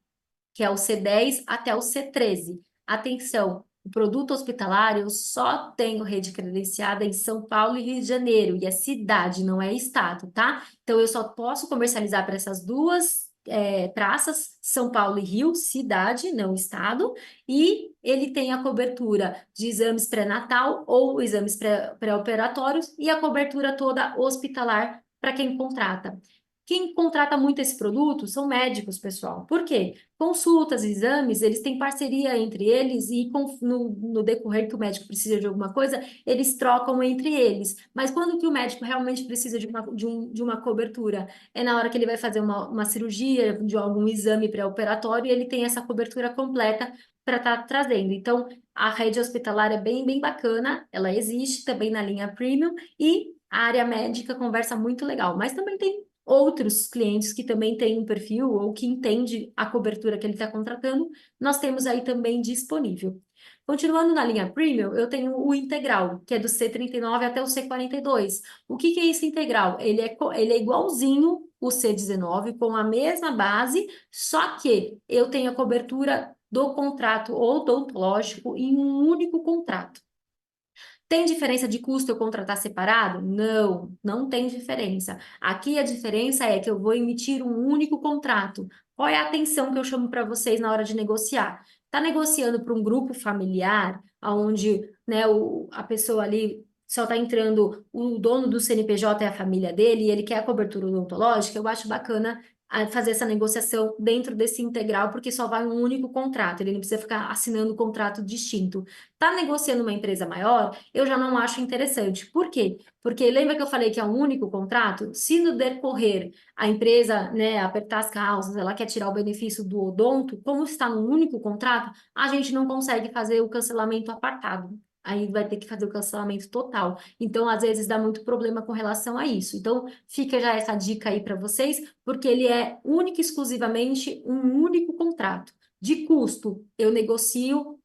que é o C10 até o C13. Atenção, o produto hospitalar eu só tenho rede credenciada em São Paulo e Rio de Janeiro, e é cidade, não é estado, tá? Então eu só posso comercializar para essas duas praças, São Paulo e Rio, cidade, não estado, e ele tem a cobertura de exames pré-natal ou exames pré-operatórios e a cobertura toda hospitalar para quem contrata. Quem contrata muito esse produto são médicos, pessoal. Por quê? Consultas, exames, eles têm parceria entre eles e no decorrer que o médico precisa de alguma coisa, eles trocam entre eles. Mas quando que o médico realmente precisa de uma cobertura? É na hora que ele vai fazer uma cirurgia, de algum exame pré-operatório, e ele tem essa cobertura completa para estar trazendo. Então, a rede hospitalar é bem, bem bacana, ela existe também na linha premium, e a área médica conversa muito legal. Mas também tem outros clientes que também têm um perfil ou que entende a cobertura que ele está contratando, nós temos aí também disponível. Continuando na linha Premium, eu tenho o integral, que é do C39 até o C42. O que que é esse integral? Ele é igualzinho o C19, com a mesma base, só que eu tenho a cobertura do contrato odontológico em um único contrato. Tem diferença de custo eu contratar separado? Não, não tem diferença. Aqui a diferença é que eu vou emitir um único contrato. Qual é a atenção que eu chamo para vocês na hora de negociar? Está negociando para um grupo familiar, onde, né, a pessoa ali só está entrando, o dono do CNPJ é a família dele e ele quer a cobertura odontológica, eu acho bacana fazer essa negociação dentro desse integral, porque só vai um único contrato, ele não precisa ficar assinando um contrato distinto. Está negociando uma empresa maior, eu já não acho interessante. Por quê? Porque lembra que eu falei que é um único contrato? Se no decorrer a empresa, né, apertar as calças, ela quer tirar o benefício do odonto, como está num único contrato, a gente não consegue fazer o cancelamento apartado. Aí vai ter que fazer o cancelamento total. Então, às vezes, dá muito problema com relação a isso. Então, fica já essa dica aí para vocês, porque ele é único e exclusivamente um único contrato. De custo, eu negocio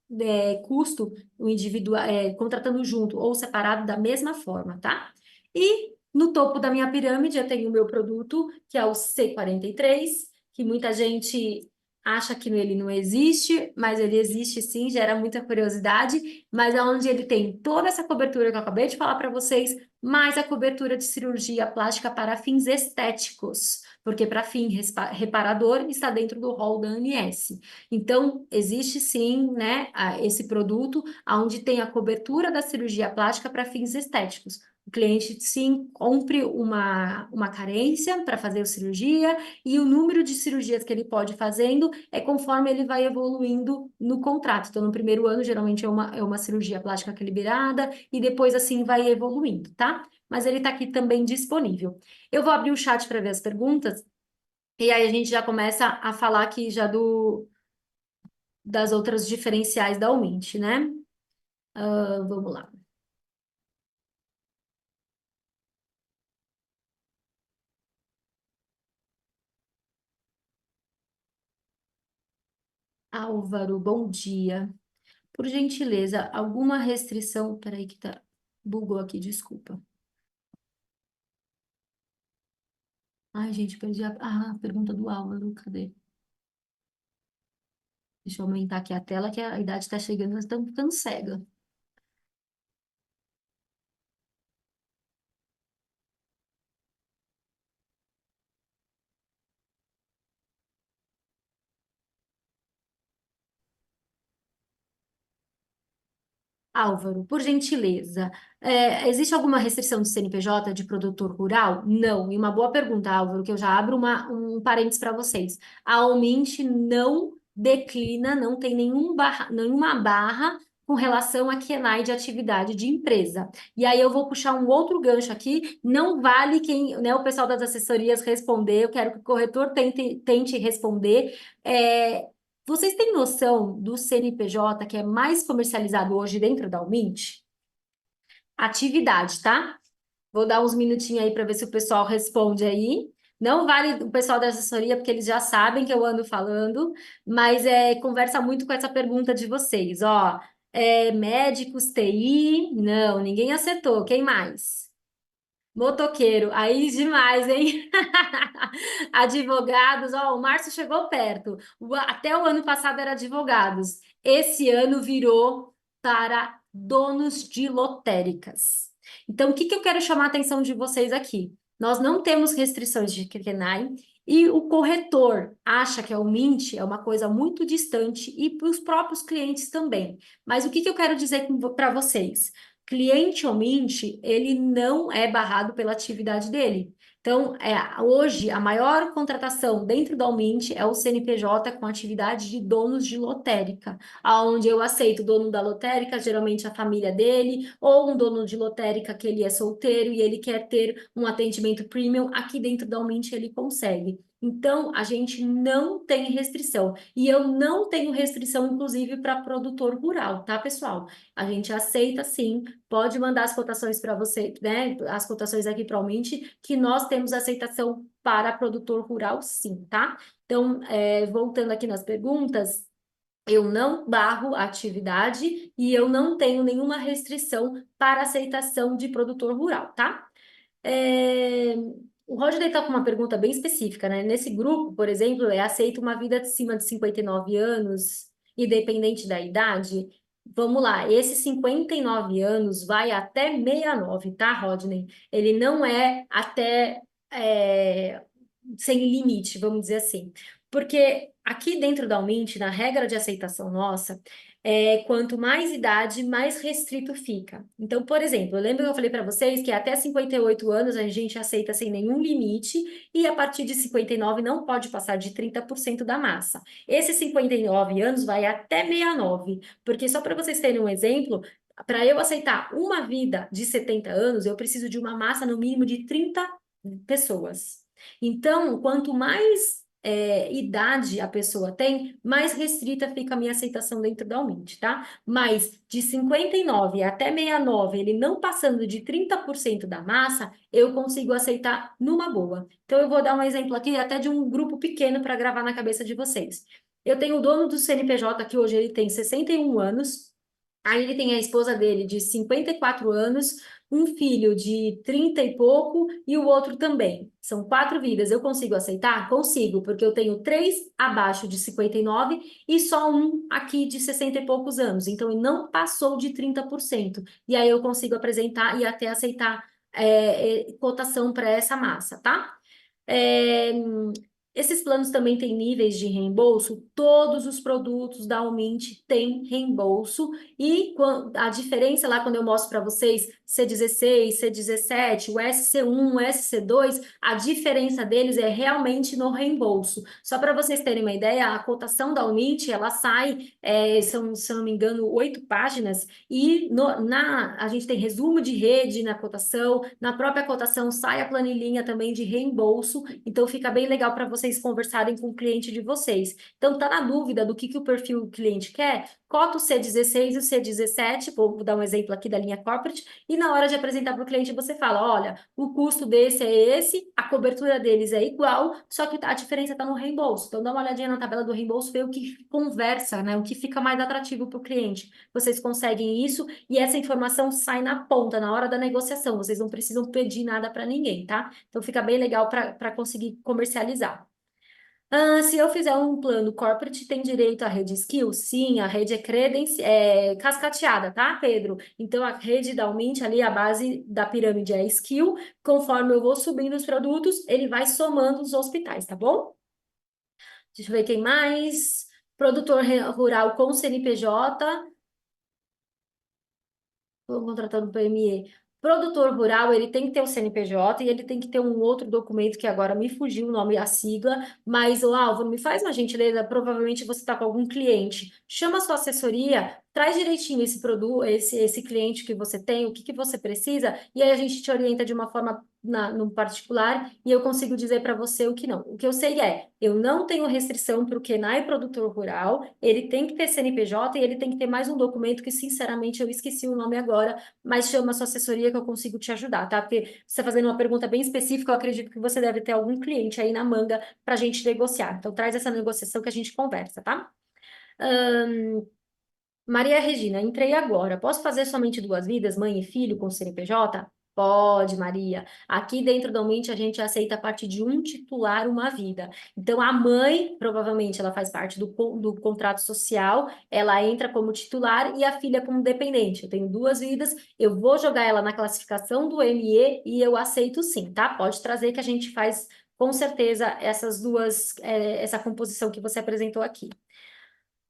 custo o individual, contratando junto ou separado da mesma forma, tá? E no topo da minha pirâmide eu tenho o meu produto, que é o C43, que muita gente acha que ele não existe, mas ele existe sim, gera muita curiosidade, mas é onde ele tem toda essa cobertura que eu acabei de falar para vocês, mais a cobertura de cirurgia plástica para fins estéticos, porque para fim reparador está dentro do rol da ANS. Então, existe sim, né, esse produto onde tem a cobertura da cirurgia plástica para fins estéticos. O cliente, sim, compre uma carência para fazer a cirurgia e o número de cirurgias que ele pode ir fazendo é conforme ele vai evoluindo no contrato. Então, no primeiro ano, geralmente é uma cirurgia plástica que é liberada e depois, assim, vai evoluindo, tá? Mas ele está aqui também disponível. Eu vou abrir o chat para ver as perguntas e aí a gente já começa a falar aqui já das outras diferenciais da Umint, né? Vamos lá. Álvaro, bom dia. Por gentileza, alguma restrição? Peraí que tá. Bugou aqui, desculpa. Ai, gente, perdi a pergunta do Álvaro. Cadê? Deixa eu aumentar aqui a tela, que a idade está chegando, nós estamos ficando cega. Álvaro, por gentileza, existe alguma restrição do CNPJ de produtor rural? Não. E uma boa pergunta, Álvaro, que eu já abro um parênteses para vocês. A Aumint não declina, não tem nenhuma barra com relação a KENAI de atividade de empresa. E aí eu vou puxar um outro gancho aqui. Não vale quem, né, o pessoal das assessorias responder, eu quero que o corretor tente responder. Vocês têm noção do CNPJ que é mais comercializado hoje dentro da Umint? Atividade, tá? Vou dar uns minutinhos aí para ver se o pessoal responde aí. Não vale o pessoal da assessoria, porque eles já sabem que eu ando falando, mas conversa muito com essa pergunta de vocês. Ó, médicos, TI, não, ninguém acertou. Quem mais? Motoqueiro, aí demais, hein? Advogados, ó, o Márcio chegou perto. Até o ano passado era advogados. Esse ano virou para donos de lotéricas. Então, o que que eu quero chamar a atenção de vocês aqui? Nós não temos restrições de KENAI E o corretor acha que o Mint é uma coisa muito distante e para os próprios clientes também. Mas o que eu quero dizer para vocês? Cliente Mint, ele não é barrado pela atividade dele. Então, hoje, a maior contratação dentro da Mint é o CNPJ com atividade de donos de lotérica, onde eu aceito o dono da lotérica, geralmente a família dele, ou um dono de lotérica que ele é solteiro e ele quer ter um atendimento premium, aqui dentro da Mint ele consegue. Então, a gente não tem restrição. E eu não tenho restrição, inclusive, para produtor rural, tá, pessoal? A gente aceita sim, pode mandar as cotações para você, né? As cotações aqui para o Mint, que nós temos aceitação para produtor rural, sim, tá? Então, voltando aqui nas perguntas, eu não barro a atividade e eu não tenho nenhuma restrição para aceitação de produtor rural, tá? É, O Rodney está com uma pergunta bem específica, né? Nesse grupo, por exemplo, é aceito uma vida acima de 59 anos, independente da idade? Vamos lá, esses 59 anos vai até 69, tá, Rodney? Ele não é até sem limite, vamos dizer assim. Porque aqui dentro da Umint, na regra de aceitação nossa, quanto mais idade, mais restrito fica. Então, por exemplo, eu lembro que eu falei para vocês que até 58 anos a gente aceita sem nenhum limite, e a partir de 59 não pode passar de 30% da massa. Esses 59 anos vai até 69, porque só para vocês terem um exemplo, para eu aceitar uma vida de 70 anos, eu preciso de uma massa no mínimo de 30 pessoas. Então, quanto mais idade a pessoa tem, mais restrita fica a minha aceitação dentro da Umint, tá? Mas de 59 até 69, ele não passando de 30% da massa, eu consigo aceitar numa boa. Então, eu vou dar um exemplo aqui até de um grupo pequeno para gravar na cabeça de vocês. Eu tenho o dono do CNPJ, que hoje ele tem 61 anos, aí ele tem a esposa dele de 54 anos, um filho de 30 e pouco e o outro também. São 4 vidas. Eu consigo aceitar? Consigo, porque eu tenho 3 abaixo de 59 e só um aqui de 60 e poucos anos. Então, ele não passou de 30%. E aí eu consigo apresentar e até aceitar cotação para essa massa, tá? É, Esses planos também têm níveis de reembolso. Todos os produtos da Umint têm reembolso. E a diferença lá, quando eu mostro para vocês C16, C17, o SC1, o SC2, a diferença deles é realmente no reembolso. Só para vocês terem uma ideia, a cotação da Umint, ela sai, se eu não me engano, 8 páginas, e a gente tem resumo de rede na cotação, na própria cotação sai a planilhinha também de reembolso, então fica bem legal para vocês conversarem com o cliente de vocês. Então, tá na dúvida do que o perfil cliente quer? Cota o C16 e o C17, vou dar um exemplo aqui da linha corporate, e na hora de apresentar para o cliente você fala, olha, o custo desse é esse, a cobertura deles é igual, só que a diferença está no reembolso. Então, dá uma olhadinha na tabela do reembolso, vê o que conversa, né? O que fica mais atrativo para o cliente. Vocês conseguem isso e essa informação sai na ponta, na hora da negociação. Vocês não precisam pedir nada para ninguém, tá? Então, fica bem legal para conseguir comercializar. Se eu fizer um plano corporate, tem direito à rede skill? Sim, a rede é cascateada, tá, Pedro? Então, a rede da Umint ali, a base da pirâmide é skill. Conforme eu vou subindo os produtos, ele vai somando os hospitais, tá bom? Deixa eu ver quem mais. Produtor rural com CNPJ. Estou contratando PME. Produtor rural, ele tem que ter o CNPJ e ele tem que ter um outro documento que agora me fugiu o nome, a sigla, mas, ô Álvaro, me faz uma gentileza, provavelmente você está com algum cliente. Chama a sua assessoria, traz direitinho esse produto, esse cliente que você tem, o que você precisa, e aí a gente te orienta de uma forma no particular e eu consigo dizer para você o que não. O que eu sei eu não tenho restrição para o Kenai produtor rural, ele tem que ter CNPJ e ele tem que ter mais um documento que, sinceramente, eu esqueci o nome agora, mas chama a sua assessoria que eu consigo te ajudar, tá? Porque você está fazendo uma pergunta bem específica, eu acredito que você deve ter algum cliente aí na manga para a gente negociar. Então, traz essa negociação que a gente conversa, tá? Maria Regina, entrei agora. Posso fazer somente 2 vidas, mãe e filho, com CNPJ? Pode, Maria. Aqui dentro da Mente a gente aceita a partir de um titular, uma vida. Então, a mãe, provavelmente, ela faz parte do contrato social, ela entra como titular e a filha como dependente. Eu tenho 2 vidas, eu vou jogar ela na classificação do ME e eu aceito sim, tá? Pode trazer que a gente faz com certeza, essa composição que você apresentou aqui.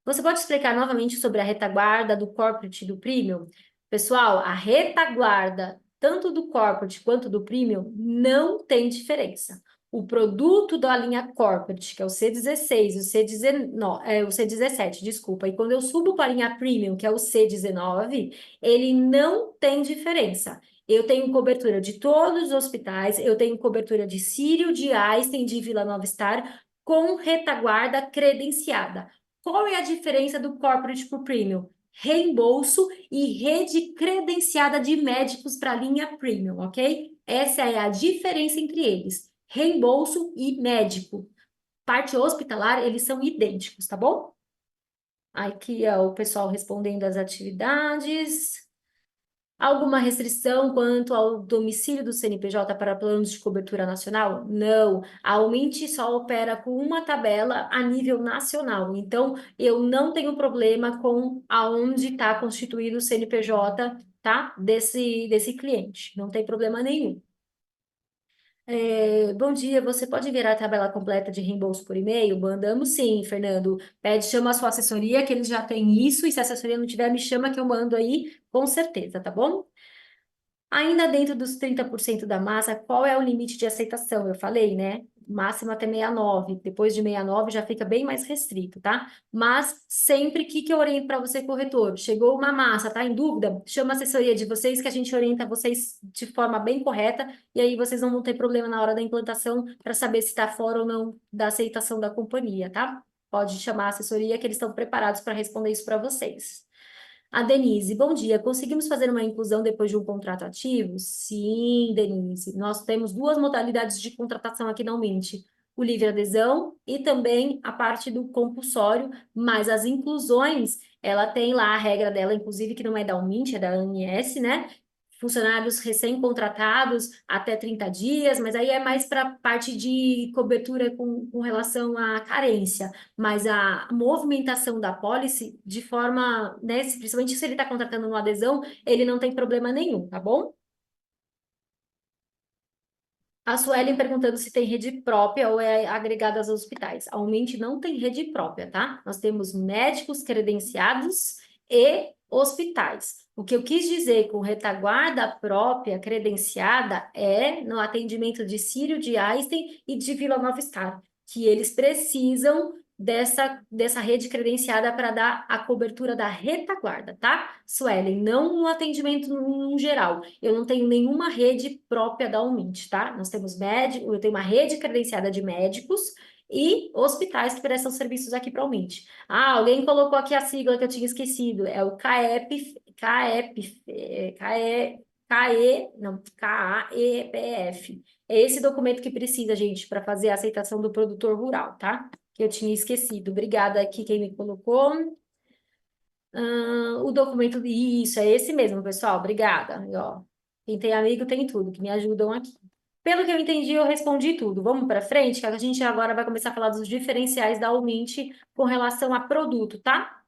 Você pode explicar novamente sobre a retaguarda do corporate e do premium? Pessoal, a retaguarda, tanto do corporate quanto do premium, não tem diferença. O produto da linha corporate, que é o C16, o C17, desculpa, e quando eu subo para a linha premium, que é o C19, ele não tem diferença. Eu tenho cobertura de todos os hospitais, eu tenho cobertura de Sírio, de Einstein, de Vila Nova Star, com retaguarda credenciada. Qual é a diferença do corporate para o premium? Reembolso e rede credenciada de médicos para a linha premium, ok? Essa é a diferença entre eles. Reembolso e médico. Parte hospitalar, eles são idênticos, tá bom? Aqui é o pessoal respondendo as atividades. Alguma restrição quanto ao domicílio do CNPJ para planos de cobertura nacional? Não. A Aumente só opera com uma tabela a nível nacional. Então, eu não tenho problema com aonde está constituído o CNPJ, tá? Desse cliente. Não tem problema nenhum. Bom dia, você pode enviar a tabela completa de reembolso por e-mail? Mandamos sim, Fernando. Chama a sua assessoria, que eles já têm isso, e se a assessoria não tiver, me chama que eu mando aí, com certeza, tá bom? Ainda dentro dos 30% da massa, qual é o limite de aceitação? Eu falei, né? Máximo até 69. Depois de 69 já fica bem mais restrito, tá? Mas sempre que eu oriento para você, corretor, chegou uma massa, tá em dúvida? Chama a assessoria de vocês que a gente orienta vocês de forma bem correta e aí vocês não vão ter problema na hora da implantação para saber se está fora ou não da aceitação da companhia, tá? Pode chamar a assessoria que eles estão preparados para responder isso para vocês. A Denise, bom dia. Conseguimos fazer uma inclusão depois de um contrato ativo? Sim, Denise. Nós temos duas modalidades de contratação aqui na Aumente. O livre adesão e também a parte do compulsório, mas as inclusões, ela tem lá a regra dela, inclusive, que não é da Aumente, é da ANS, né? Funcionários recém-contratados até 30 dias, mas aí é mais para parte de cobertura com relação à carência. Mas a movimentação da pólice, de forma, né, principalmente se ele está contratando uma adesão, ele não tem problema nenhum, tá bom? A Suelen perguntando se tem rede própria ou é agregada aos hospitais. Aumente não tem rede própria, tá? Nós temos médicos credenciados e hospitais. O que eu quis dizer com retaguarda própria credenciada é no atendimento de Sírio, de Einstein e de Vila Nova Star, que eles precisam dessa rede credenciada para dar a cobertura da retaguarda, tá? Suelen, não no atendimento no geral. Eu não tenho nenhuma rede própria da Umint, tá? Nós temos médico, eu tenho uma rede credenciada de médicos e hospitais que prestam serviços aqui para a Umint. Ah, alguém colocou aqui a sigla que eu tinha esquecido. É o KAEPF. É esse documento que precisa, gente, para fazer a aceitação do produtor rural, tá? Que eu tinha esquecido. Obrigada aqui quem me colocou. O documento, isso, é esse mesmo, pessoal, obrigada. E, ó, quem tem amigo tem tudo, que me ajudam aqui. Pelo que eu entendi, eu respondi tudo. Vamos para frente, que a gente agora vai começar a falar dos diferenciais da Almint com relação a produto, tá?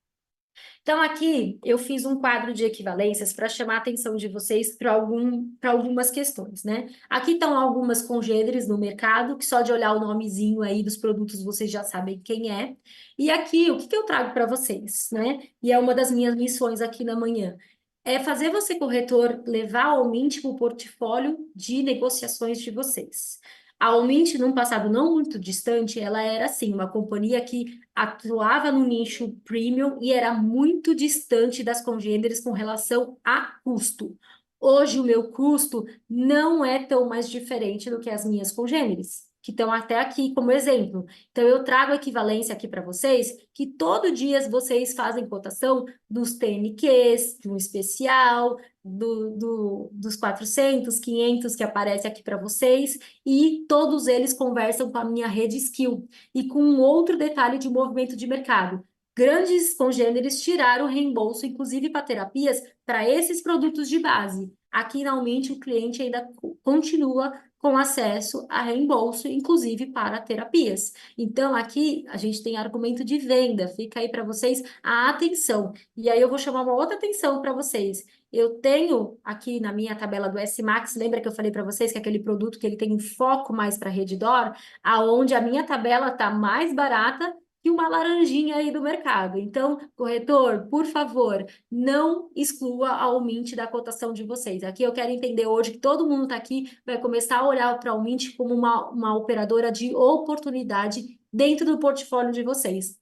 Então, aqui eu fiz um quadro de equivalências para chamar a atenção de vocês para algumas questões, né? Aqui estão algumas congêneres no mercado, que só de olhar o nomezinho aí dos produtos vocês já sabem quem é. E aqui, o que eu trago para vocês, né? E é uma das minhas missões aqui na manhã. É fazer você, corretor, levar ao íntimo o portfólio de negociações de vocês. A Almint, num passado não muito distante, ela era, assim, uma companhia que atuava no nicho premium e era muito distante das congêneres com relação a custo. Hoje, o meu custo não é tão mais diferente do que as minhas congêneres, que estão até aqui como exemplo. Então, eu trago a equivalência aqui para vocês, que todo dia vocês fazem cotação dos TNQs, de um especial, dos 400, 500 que aparece aqui para vocês, e todos eles conversam com a minha rede Skill. E com um outro detalhe de movimento de mercado. Grandes congêneres tiraram o reembolso, inclusive para terapias, para esses produtos de base. Aqui, realmente, o cliente ainda continua com acesso a reembolso, inclusive para terapias. Então, aqui a gente tem argumento de venda, fica aí para vocês a atenção. E aí eu vou chamar uma outra atenção para vocês. Eu tenho aqui na minha tabela do S-Max, lembra que eu falei para vocês que é aquele produto que ele tem um foco mais para Redditor, aonde a minha tabela está mais barata que uma laranjinha aí do mercado. Então, corretor, por favor, não exclua a Almint da cotação de vocês. Aqui eu quero entender hoje que todo mundo está aqui, vai começar a olhar para a Almint como uma operadora de oportunidade dentro do portfólio de vocês.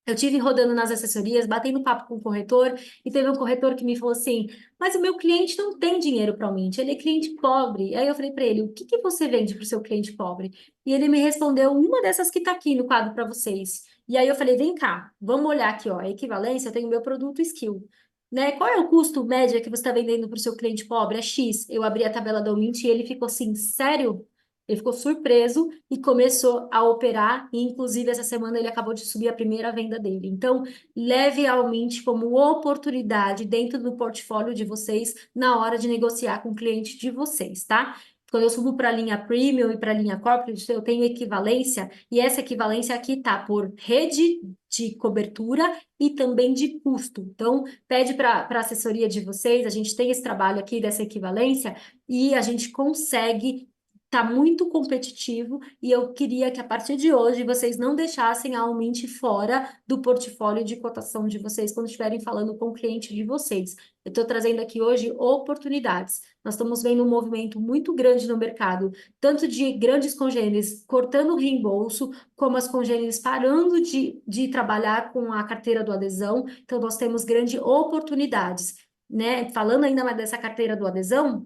Eu tive rodando nas assessorias, batendo papo com o corretor, e teve um corretor que me falou assim: mas o meu cliente não tem dinheiro para o Mint, ele é cliente pobre. Aí eu falei para ele: o que que você vende para o seu cliente pobre? E ele me respondeu uma dessas que está aqui no quadro para vocês. E aí eu falei: vem cá, vamos olhar aqui, ó, a equivalência, eu tenho o meu produto Skill. Né? Qual é o custo médio que você está vendendo para o seu cliente pobre? É X. Eu abri a tabela da Mint e ele ficou assim: sério? Ele ficou surpreso e começou a operar, e inclusive essa semana ele acabou de subir a primeira venda dele. Então, leve a Mint como oportunidade dentro do portfólio de vocês na hora de negociar com o cliente de vocês, tá? Quando eu subo para a linha Premium e para a linha Corporate, eu tenho equivalência, e essa equivalência aqui tá por rede de cobertura e também de custo. Então, pede para a assessoria de vocês, a gente tem esse trabalho aqui dessa equivalência, e a gente consegue tá muito competitivo e eu queria que a partir de hoje vocês não deixassem a Almint fora do portfólio de cotação de vocês quando estiverem falando com o cliente de vocês. Eu estou trazendo aqui hoje oportunidades. Nós estamos vendo um movimento muito grande no mercado, tanto de grandes congêneres cortando o reembolso, como as congêneres parando de trabalhar com a carteira do adesão. Então, nós temos grandes oportunidades, né? Falando ainda mais dessa carteira do adesão,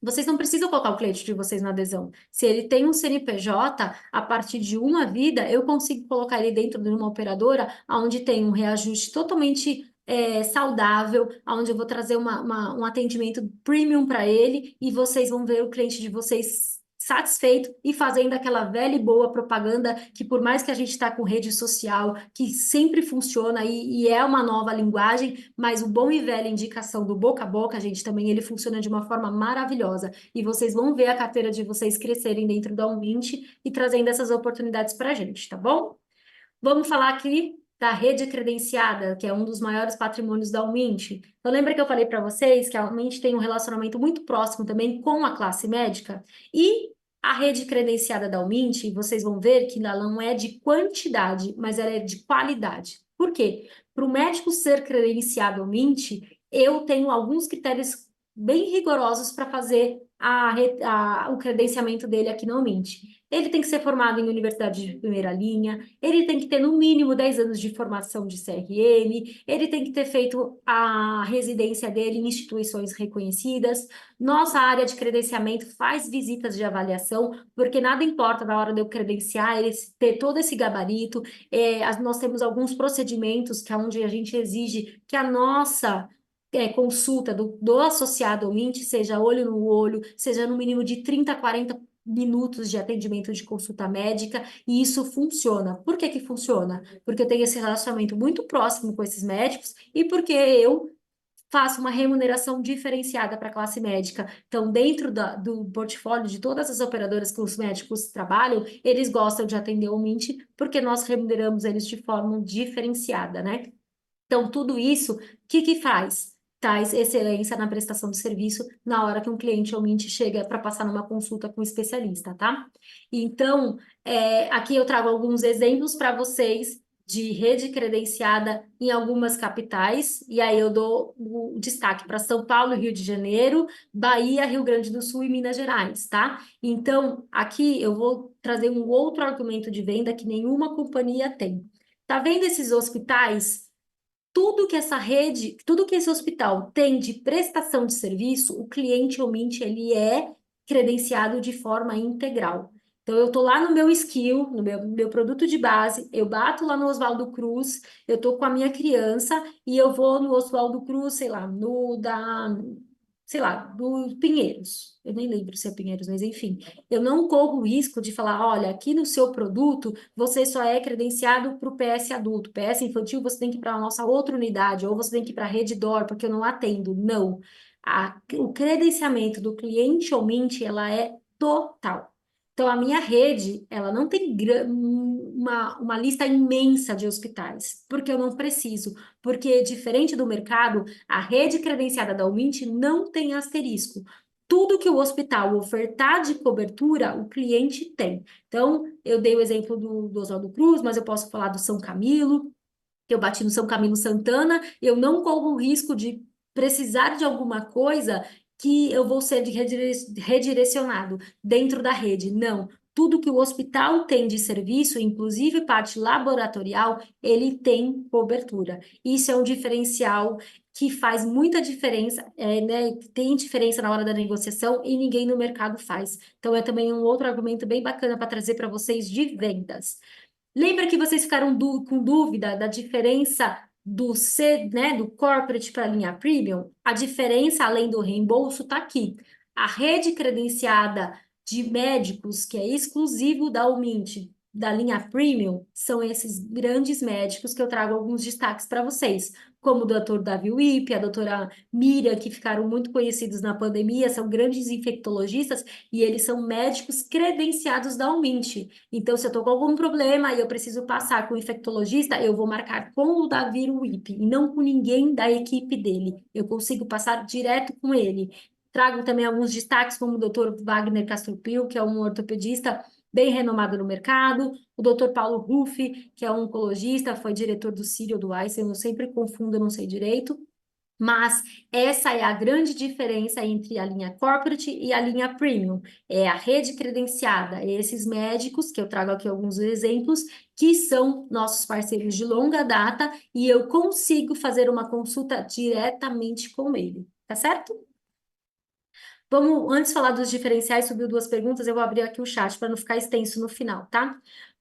vocês não precisam colocar o cliente de vocês na adesão. Se ele tem um CNPJ, a partir de uma vida, eu consigo colocar ele dentro de uma operadora onde tem um reajuste totalmente saudável, onde eu vou trazer um atendimento premium para ele e vocês vão ver o cliente de vocês satisfeito e fazendo aquela velha e boa propaganda que por mais que a gente está com rede social, que sempre funciona e é uma nova linguagem, mas o bom e velho indicação do boca a boca, gente, também ele funciona de uma forma maravilhosa. E vocês vão ver a carteira de vocês crescerem dentro da Umint e trazendo essas oportunidades para a gente, tá bom? Vamos falar aqui da rede credenciada, que é um dos maiores patrimônios da Umint. Então, lembra que eu falei para vocês que a Umint tem um relacionamento muito próximo também com a classe médica? E a rede credenciada da Umint, vocês vão ver que ela não é de quantidade, mas ela é de qualidade. Por quê? Para o médico ser credenciado ao Mint, eu tenho alguns critérios bem rigorosos para fazer o credenciamento dele aqui na Umint. Ele tem que ser formado em universidade de primeira linha, ele tem que ter no mínimo 10 anos de formação de CRM, ele tem que ter feito a residência dele em instituições reconhecidas. Nossa área de credenciamento faz visitas de avaliação, porque nada importa na hora de eu credenciar, ele ter todo esse gabarito. Nós temos alguns procedimentos que é onde a gente exige que a nossa consulta do associado ao Mint seja olho no olho, seja no mínimo de 30 a 40 minutos de atendimento de consulta médica, e isso funciona. Por que que funciona? Porque eu tenho esse relacionamento muito próximo com esses médicos e porque eu faço uma remuneração diferenciada para a classe médica. Então, dentro do portfólio de todas as operadoras que os médicos trabalham, eles gostam de atender o Mint porque nós remuneramos eles de forma diferenciada, né? Então, tudo isso, o que que faz? Traz excelência na prestação de serviço na hora que um cliente ou cliente chega para passar numa consulta com um especialista, tá? Então, aqui eu trago alguns exemplos para vocês de rede credenciada em algumas capitais, e aí eu dou o destaque para São Paulo, Rio de Janeiro, Bahia, Rio Grande do Sul e Minas Gerais, tá? Então, aqui eu vou trazer um outro argumento de venda que nenhuma companhia tem. Tá vendo esses hospitais? Tudo que essa rede, tudo que esse hospital tem de prestação de serviço, o cliente Omint, ele é credenciado de forma integral. Então, eu estou lá no meu skill, no meu produto de base, eu bato lá no Oswaldo Cruz, eu estou com a minha criança e eu vou no Oswaldo Cruz, sei lá, sei lá, do Pinheiros. Eu nem lembro se é Pinheiros, mas enfim. Eu não corro o risco de falar, olha, aqui no seu produto, você só é credenciado para o PS adulto. PS infantil, você tem que ir para a nossa outra unidade, ou você tem que ir para a Redditor, porque eu não atendo. Não. O credenciamento do cliente ou ela é total. Então, a minha rede, ela não tem uma lista imensa de hospitais, porque eu não preciso. Porque, diferente do mercado, a rede credenciada da Umint não tem asterisco. Tudo que o hospital ofertar de cobertura, o cliente tem. Então, eu dei o exemplo do Oswaldo Cruz, mas eu posso falar do São Camilo, que eu bati no São Camilo Santana, eu não corro o risco de precisar de alguma coisa que eu vou ser redirecionado dentro da rede. Não. Tudo que o hospital tem de serviço, inclusive parte laboratorial, ele tem cobertura. Isso é um diferencial que faz muita diferença, né? Tem diferença na hora da negociação e ninguém no mercado faz. Então, é também um outro argumento bem bacana para trazer para vocês de vendas. Lembra que vocês ficaram com dúvida da diferença do né, do corporate para a linha premium? A diferença, além do reembolso, está aqui. A rede credenciada de médicos, que é exclusivo da Umint, da linha premium, são esses grandes médicos que eu trago alguns destaques para vocês, como o Dr. Davi Wipe, a doutora Miriam, que ficaram muito conhecidos na pandemia, são grandes infectologistas e eles são médicos credenciados da Umint. Então, se eu estou com algum problema e eu preciso passar com o infectologista, eu vou marcar com o Davi Wipe e não com ninguém da equipe dele. Eu consigo passar direto com ele. Trago também alguns destaques, como o Dr. Wagner Castropil, que é um ortopedista bem renomado no mercado, o Dr. Paulo Ruffi, que é um oncologista, foi diretor do Sírio do Einstein, eu sempre confundo, eu não sei direito. Mas essa é a grande diferença entre a linha corporate e a linha premium. É a rede credenciada, esses médicos, que eu trago aqui alguns exemplos, que são nossos parceiros de longa data e eu consigo fazer uma consulta diretamente com ele, tá certo? Vamos, antes de falar dos diferenciais, subiu duas perguntas, eu vou abrir aqui o chat para não ficar extenso no final, tá?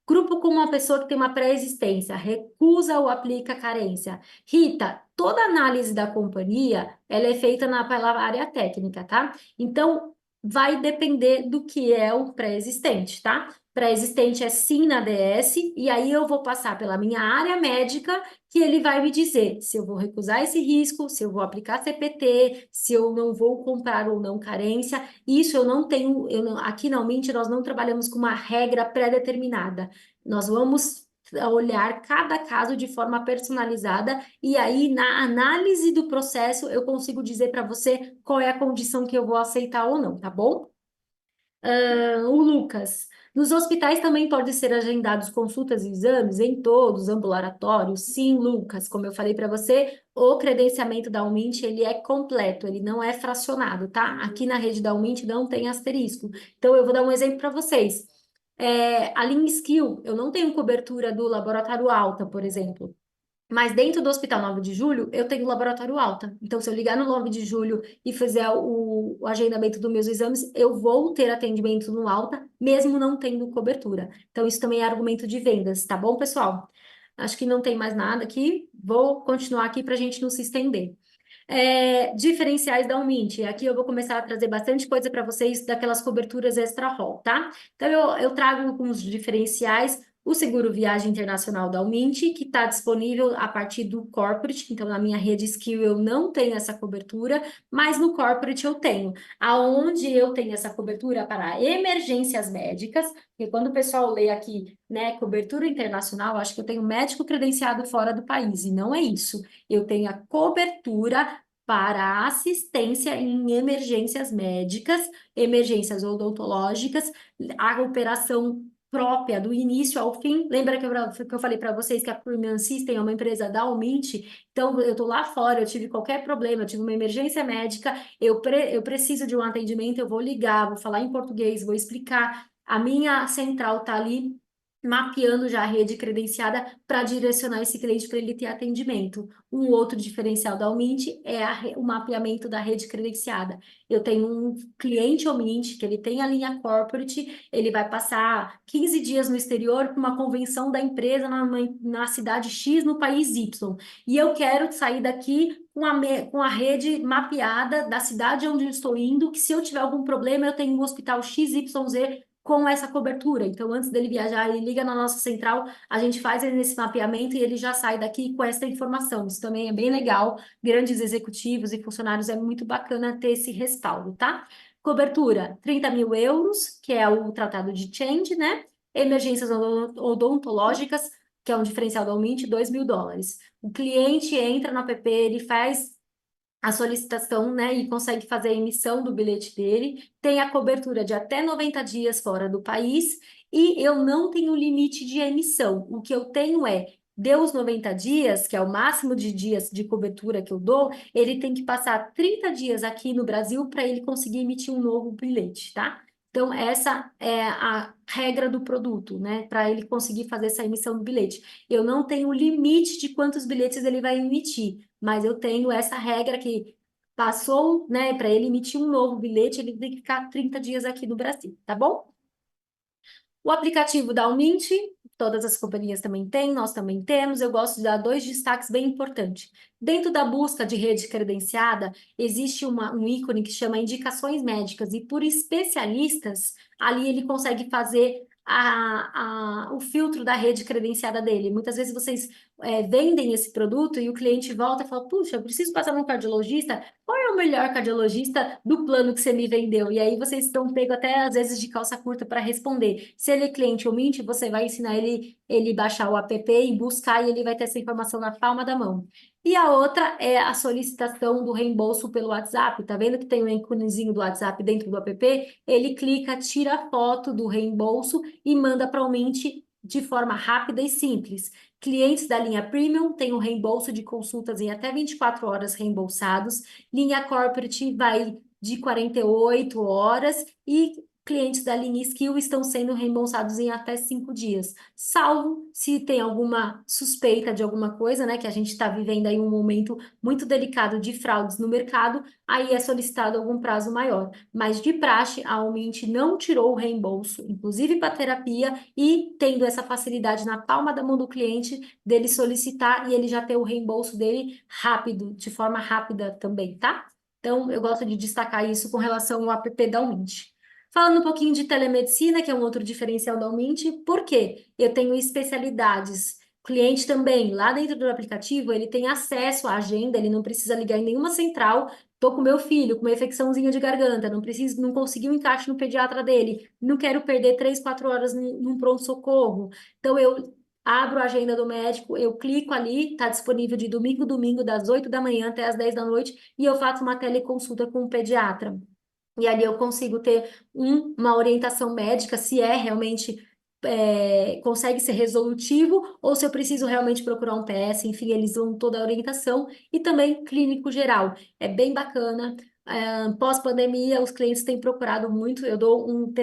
Grupo com uma pessoa que tem uma pré-existência, recusa ou aplica carência. Rita, toda análise da companhia, ela é feita pela área técnica, tá? Então, vai depender do que é o pré-existente, tá? Pré-existente é sim na DS, e aí eu vou passar pela minha área médica, que ele vai me dizer se eu vou recusar esse risco, se eu vou aplicar CPT, se eu não vou comprar ou não carência. Isso eu não tenho, aqui na Umint nós não trabalhamos com uma regra pré-determinada. Nós vamos olhar cada caso de forma personalizada e aí na análise do processo eu consigo dizer para você qual é a condição que eu vou aceitar ou não, tá bom? O Lucas. Nos hospitais também podem ser agendados consultas e exames em todos, ambulatórios? Sim, Lucas. Como eu falei para você, o credenciamento da Umint, ele é completo, ele não é fracionado, tá? Aqui na rede da Umint não tem asterisco. Então, eu vou dar um exemplo para vocês. A linha Skill, eu não tenho cobertura do laboratório alta, por exemplo. Mas dentro do Hospital 9 de Julho, eu tenho laboratório alta. Então, se eu ligar no 9 de julho e fizer o agendamento dos meus exames, eu vou ter atendimento no alta, mesmo não tendo cobertura. Então, isso também é argumento de vendas, tá bom, pessoal? Acho que não tem mais nada aqui. Vou continuar aqui para a gente não se estender. Diferenciais da Umint. Aqui eu vou começar a trazer bastante coisa para vocês daquelas coberturas extra-rol, tá? Então, eu trago alguns diferenciais. O seguro viagem internacional da Umint, que está disponível a partir do corporate. Então, na minha rede Skill eu não tenho essa cobertura, mas no corporate eu tenho. Aonde eu tenho essa cobertura para emergências médicas, porque quando o pessoal lê aqui, né, cobertura internacional, acho que eu tenho médico credenciado fora do país, e não é isso. Eu tenho a cobertura para assistência em emergências médicas, emergências odontológicas, a operação própria, do início ao fim. Lembra que eu falei para vocês que a Premium System é uma empresa da Umint? Então, eu estou lá fora, eu tive qualquer problema, eu tive uma emergência médica, eu preciso de um atendimento, eu vou ligar, vou falar em português, vou explicar. A minha central está ali mapeando já a rede credenciada para direcionar esse cliente para ele ter atendimento. Um outro diferencial da Umint é o mapeamento da rede credenciada. Eu tenho um cliente Umint que ele tem a linha corporate, ele vai passar 15 dias no exterior para uma convenção da empresa na cidade X no país Y. E eu quero sair daqui com a rede mapeada da cidade onde eu estou indo, que se eu tiver algum problema, eu tenho um hospital XYZ com essa cobertura. Então, antes dele viajar, ele liga na nossa central, a gente faz esse mapeamento e ele já sai daqui com essa informação. Isso também é bem legal. Grandes executivos e funcionários é muito bacana ter esse respaldo, tá? Cobertura, 30 mil euros, que é o tratado de Change, né? Emergências odontológicas, que é um diferencial da Umint, 2 mil dólares. O cliente entra no app, ele faz a solicitação, né, e consegue fazer a emissão do bilhete dele, tem a cobertura de até 90 dias fora do país, e eu não tenho limite de emissão. O que eu tenho deu os 90 dias, que é o máximo de dias de cobertura que eu dou, ele tem que passar 30 dias aqui no Brasil para ele conseguir emitir um novo bilhete, tá? Então, essa é a regra do produto, né, para ele conseguir fazer essa emissão do bilhete. Eu não tenho limite de quantos bilhetes ele vai emitir, mas eu tenho essa regra que passou, né, para ele emitir um novo bilhete, ele tem que ficar 30 dias aqui no Brasil, tá bom? O aplicativo da Umint, todas as companhias também têm, nós também temos. Eu gosto de dar dois destaques bem importantes. Dentro da busca de rede credenciada, existe um ícone que chama indicações médicas, e por especialistas, ali ele consegue fazer o filtro da rede credenciada dele. Muitas vezes vocês vendem esse produto e o cliente volta e fala, puxa, eu preciso passar num cardiologista, qual é o melhor cardiologista do plano que você me vendeu? E aí vocês estão pego até às vezes de calça curta para responder. Se ele é cliente ou Mint, você vai ensinar ele baixar o app e buscar, e ele vai ter essa informação na palma da mão. E a outra é a solicitação do reembolso pelo WhatsApp. Tá vendo que tem um íconezinho do WhatsApp dentro do app? Ele clica, tira a foto do reembolso e manda para o Mint de forma rápida e simples. Clientes da linha Premium têm o reembolso de consultas em até 24 horas reembolsados. Linha Corporate vai de 48 horas e clientes da linha Skill estão sendo reembolsados em até 5 dias, salvo se tem alguma suspeita de alguma coisa, né, que a gente está vivendo aí um momento muito delicado de fraudes no mercado, aí é solicitado algum prazo maior. Mas de praxe, a Umint não tirou o reembolso, inclusive para terapia, e tendo essa facilidade na palma da mão do cliente dele solicitar e ele já ter o reembolso dele rápido, de forma rápida também, tá? Então, eu gosto de destacar isso com relação ao app da Umint. Falando um pouquinho de telemedicina, que é um outro diferencial da Umint, por quê? Eu tenho especialidades. O cliente também, lá dentro do aplicativo, ele tem acesso à agenda, ele não precisa ligar em nenhuma central. Tô com meu filho, com uma infecçãozinha de garganta, não preciso, não consegui um encaixe no pediatra dele, não quero perder 3, 4 horas num pronto-socorro. Então, eu abro a agenda do médico, eu clico ali, está disponível de domingo a domingo, das 8 da manhã até as 10 da noite, e eu faço uma teleconsulta com o pediatra. E ali eu consigo ter uma orientação médica, se é realmente consegue ser resolutivo, ou se eu preciso realmente procurar um PS, enfim, eles dão toda a orientação, e também clínico geral. É bem bacana. Pós-pandemia, os clientes têm procurado muito, eu dou um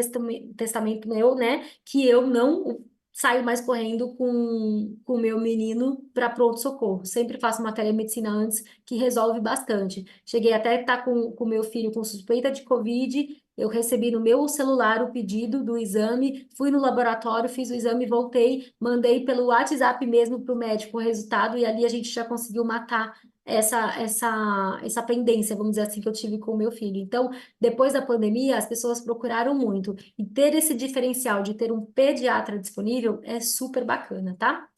testamento meu, né, que eu não saio mais correndo com o meu menino para pronto-socorro. Sempre faço uma telemedicina antes, que resolve bastante. Cheguei até a estar com o meu filho com suspeita de Covid, eu recebi no meu celular o pedido do exame, fui no laboratório, fiz o exame, voltei, mandei pelo WhatsApp mesmo para o médico o resultado, e ali a gente já conseguiu matar essa pendência, vamos dizer assim, que eu tive com o meu filho. Então, depois da pandemia, as pessoas procuraram muito, e ter esse diferencial de ter um pediatra disponível é super bacana, tá?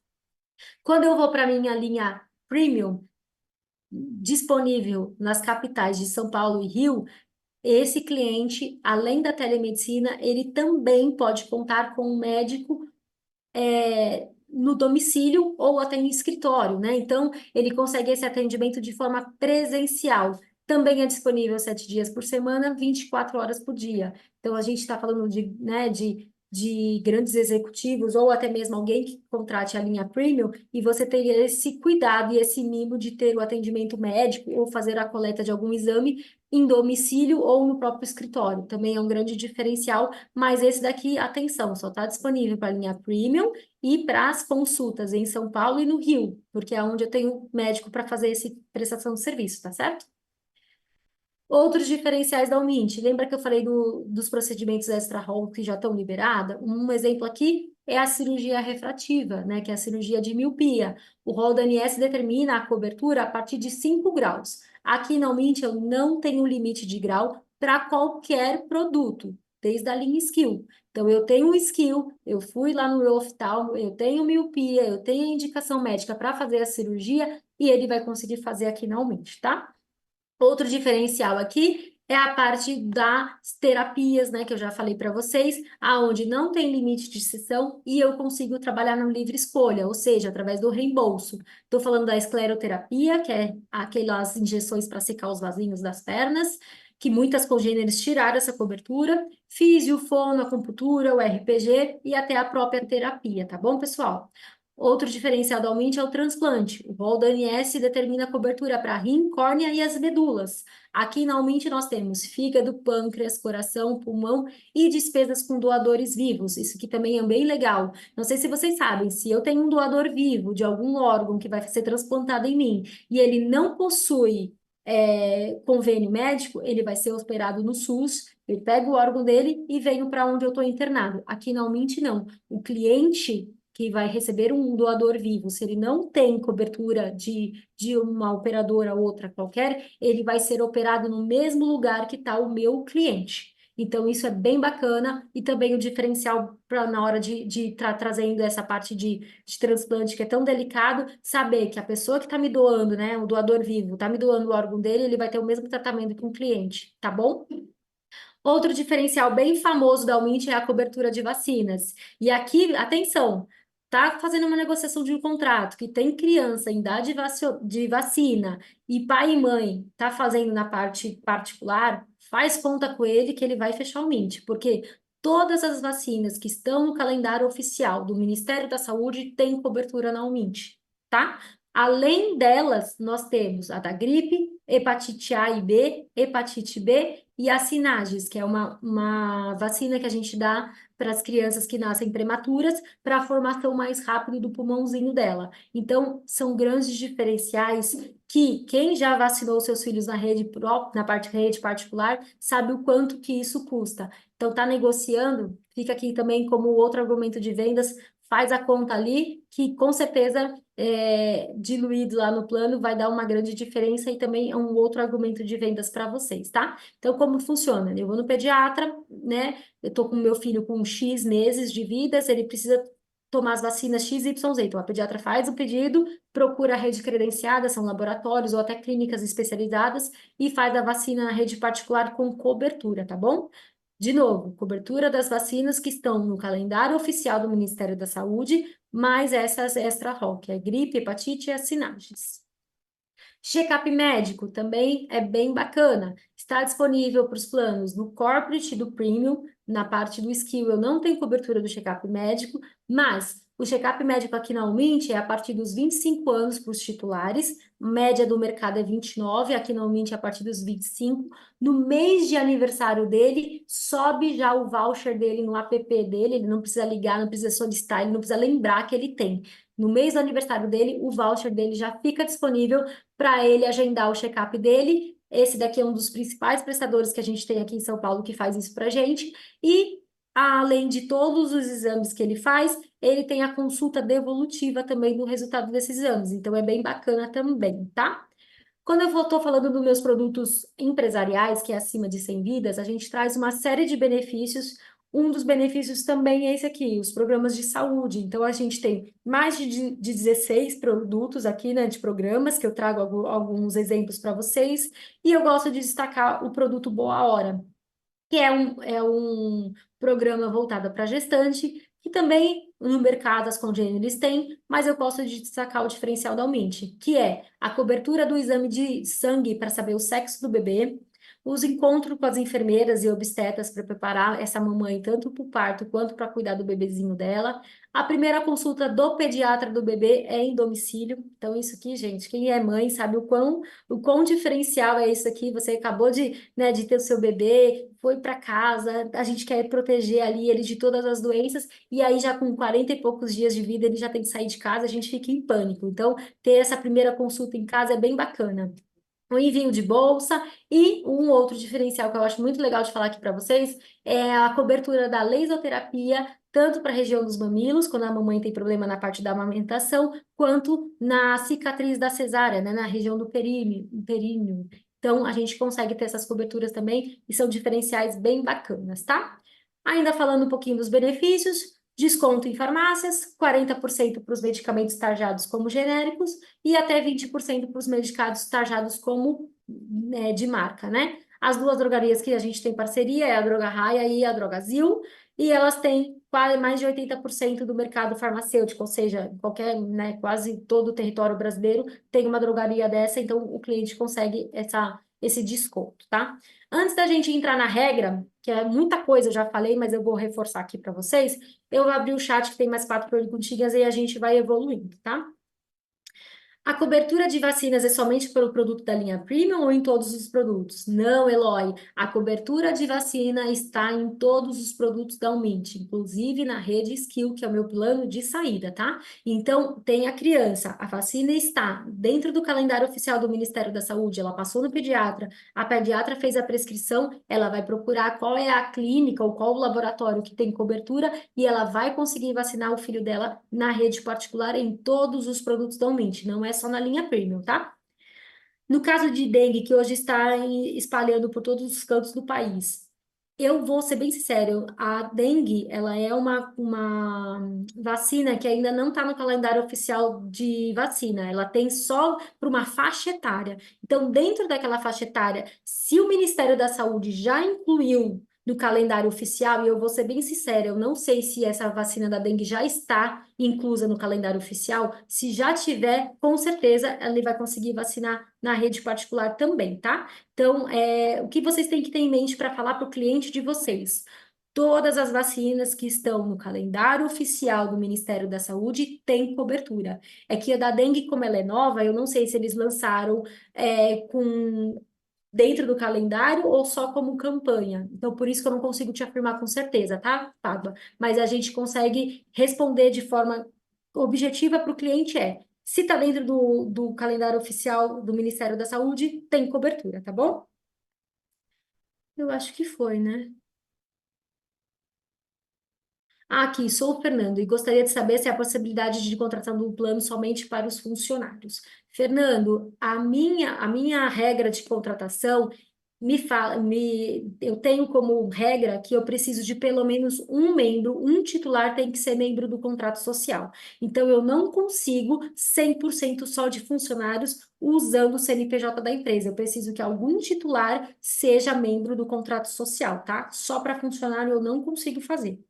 Quando eu vou para minha linha Premium, disponível nas capitais de São Paulo e Rio, esse cliente, além da telemedicina, ele também pode contar com um médico no domicílio ou até em escritório, né? Então, ele consegue esse atendimento de forma presencial. Também é disponível 7 dias por semana, 24 horas por dia. Então, a gente está falando de grandes executivos ou até mesmo alguém que contrate a linha Premium, e você ter esse cuidado e esse mimo de ter o atendimento médico ou fazer a coleta de algum exame em domicílio ou no próprio escritório. Também é um grande diferencial, mas esse daqui, atenção, só está disponível para a linha Premium e para as consultas em São Paulo e no Rio, porque é onde eu tenho médico para fazer essa prestação de serviço, tá certo? Outros diferenciais da Umint. Lembra que eu falei dos procedimentos extra-hall que já estão liberados? Um exemplo aqui é a cirurgia refrativa, né, que é a cirurgia de miopia. O rol da ANS determina a cobertura a partir de 5 graus. Aqui na Umint eu não tenho limite de grau para qualquer produto, desde a linha Skill. Então, eu tenho um skill, eu fui lá no meu oftalmo, eu tenho miopia, eu tenho a indicação médica para fazer a cirurgia, e ele vai conseguir fazer aqui na Umint, tá? Outro diferencial aqui é a parte das terapias, né, que eu já falei para vocês, aonde não tem limite de sessão e eu consigo trabalhar no livre escolha, ou seja, através do reembolso. Estou falando da escleroterapia, que é aquelas injeções para secar os vasinhos das pernas, que muitas congêneres tiraram essa cobertura, físio, fono, acupuntura, o RPG e até a própria terapia, tá bom, pessoal? Outro diferencial da Almint é o transplante. O rol da ANS determina a cobertura para rim, córnea e as medulas. Aqui na Almint nós temos fígado, pâncreas, coração, pulmão e despesas com doadores vivos. Isso aqui também é bem legal. Não sei se vocês sabem, se eu tenho um doador vivo de algum órgão que vai ser transplantado em mim e ele não possui convênio médico, ele vai ser operado no SUS, eu pego o órgão dele e venho para onde eu estou internado. Aqui na Almint não. O cliente que vai receber um doador vivo, se ele não tem cobertura de uma operadora ou outra qualquer, ele vai ser operado no mesmo lugar que está o meu cliente. Então, isso é bem bacana e também o diferencial para na hora de estar trazendo essa parte de transplante que é tão delicado, saber que a pessoa que está me doando, né, o doador vivo, está me doando o órgão dele, ele vai ter o mesmo tratamento que um cliente, tá bom? Outro diferencial bem famoso da Almint é a cobertura de vacinas. E aqui, atenção, tá fazendo uma negociação de um contrato que tem criança em idade de vacina e pai e mãe tá fazendo na parte particular, faz conta com ele que ele vai fechar o Mint, porque todas as vacinas que estão no calendário oficial do Ministério da Saúde têm cobertura na Almint, tá? Além delas, nós temos a da gripe, hepatite A e B, hepatite B e a Sinages, que é uma vacina que a gente dá para as crianças que nascem prematuras para a formação mais rápida do pulmãozinho dela. Então, são grandes diferenciais que quem já vacinou seus filhos na na parte rede particular, sabe o quanto que isso custa. Então, tá negociando, fica aqui também como outro argumento de vendas, faz a conta ali, que com certeza diluído lá no plano vai dar uma grande diferença e também é um outro argumento de vendas para vocês, tá? Então, como funciona? Eu vou no pediatra, né? Eu tô com meu filho com X meses de vida, se ele precisa tomar as vacinas X, Y, Z. Então, a pediatra faz o pedido, procura a rede credenciada, são laboratórios ou até clínicas especializadas, e faz a vacina na rede particular com cobertura, tá bom? De novo, cobertura das vacinas que estão no calendário oficial do Ministério da Saúde, mais essas extra-rol, que é gripe, hepatite e as sinagens. Check-up médico também é bem bacana. Está disponível para os planos do Corporate e do Premium. Na parte do Skill eu não tenho cobertura do check-up médico, mas o check-up médico aqui na Almint é a partir dos 25 anos para os titulares, média do mercado é 29, aqui na Almint é a partir dos 25. No mês de aniversário dele, sobe já o voucher dele no app dele, ele não precisa ligar, não precisa solicitar, ele não precisa lembrar que ele tem. No mês do aniversário dele, o voucher dele já fica disponível para ele agendar o check-up dele. Esse daqui é um dos principais prestadores que a gente tem aqui em São Paulo que faz isso para a gente. E, além de todos os exames que ele faz, ele tem a consulta devolutiva também do resultado desses exames. Então, é bem bacana também, tá? Quando eu estou falando dos meus produtos empresariais, que é acima de 100 vidas, a gente traz uma série de benefícios. Um dos benefícios também é esse aqui, os programas de saúde. Então, a gente tem mais de 16 produtos aqui, né, de programas, que eu trago alguns exemplos para vocês. E eu gosto de destacar o produto Boa Hora, que é um programa voltado para gestante, que também no mercado as congêneres têm, mas eu gosto de destacar o diferencial da Almint, que é a cobertura do exame de sangue para saber o sexo do bebê, os encontros com as enfermeiras e obstetras para preparar essa mamãe tanto para o parto quanto para cuidar do bebezinho dela. A primeira consulta do pediatra do bebê é em domicílio. Então, isso aqui, gente, quem é mãe sabe o quão diferencial é isso aqui. Você acabou né, de ter o seu bebê, foi para casa, a gente quer proteger ali ele de todas as doenças, e aí já com 40 e poucos dias de vida ele já tem que sair de casa, a gente fica em pânico. Então, ter essa primeira consulta em casa é bem bacana. O envio de bolsa e um outro diferencial que eu acho muito legal de falar aqui para vocês é a cobertura da laserterapia, tanto para a região dos mamilos, quando a mamãe tem problema na parte da amamentação, quanto na cicatriz da cesárea, né, na região do períneo. Então, a gente consegue ter essas coberturas também e são diferenciais bem bacanas, tá? Ainda falando um pouquinho dos benefícios, desconto em farmácias, 40% para os medicamentos tarjados como genéricos e até 20% para os medicados tarjados como de marca, né? As duas drogarias que a gente tem parceria é a Droga Raia e a Drogazil, e elas têm quase mais de 80% do mercado farmacêutico, ou seja, qualquer, né, quase todo o território brasileiro tem uma drogaria dessa, então o cliente consegue esse desconto, tá? Antes da gente entrar na regra, que é muita coisa, eu já falei, mas eu vou reforçar aqui para vocês, eu vou abrir o chat que tem mais 4 perguntinhas e a gente vai evoluindo, tá? A cobertura de vacinas é somente pelo produto da linha Premium ou em todos os produtos? Não, Eloy. A cobertura de vacina está em todos os produtos da Umint, inclusive na rede Skill, que é o meu plano de saída, tá? Então, tem a criança. A vacina está dentro do calendário oficial do Ministério da Saúde, ela passou no pediatra, a pediatra fez a prescrição, ela vai procurar qual é a clínica ou qual o laboratório que tem cobertura e ela vai conseguir vacinar o filho dela na rede particular em todos os produtos da Umint, não é só na linha Premium, tá? No caso de dengue, que hoje está espalhando por todos os cantos do país, eu vou ser bem sincero, a dengue, ela é uma vacina que ainda não está no calendário oficial de vacina, ela tem só para uma faixa etária. Então, dentro daquela faixa etária, se o Ministério da Saúde já incluiu no calendário oficial, e eu vou ser bem sincera, eu não sei se essa vacina da dengue já está inclusa no calendário oficial, se já tiver, com certeza ele vai conseguir vacinar na rede particular também, tá? Então, o que vocês têm que ter em mente para falar para o cliente de vocês? Todas as vacinas que estão no calendário oficial do Ministério da Saúde têm cobertura. É que a da dengue, como ela é nova, eu não sei se eles lançaram com dentro do calendário ou só como campanha. Então, por isso que eu não consigo te afirmar com certeza, tá, Pablo? Mas a gente consegue responder de forma objetiva para o cliente se está dentro do calendário oficial do Ministério da Saúde, tem cobertura, tá bom? Eu acho que foi, né? Aqui, sou o Fernando e gostaria de saber se há possibilidade de contratação do plano somente para os funcionários. Fernando, a minha regra de contratação eu tenho como regra que eu preciso de pelo menos um membro, um titular tem que ser membro do contrato social. Então, eu não consigo 100% só de funcionários usando o CNPJ da empresa. Eu preciso que algum titular seja membro do contrato social, tá? Só para funcionário eu não consigo fazer.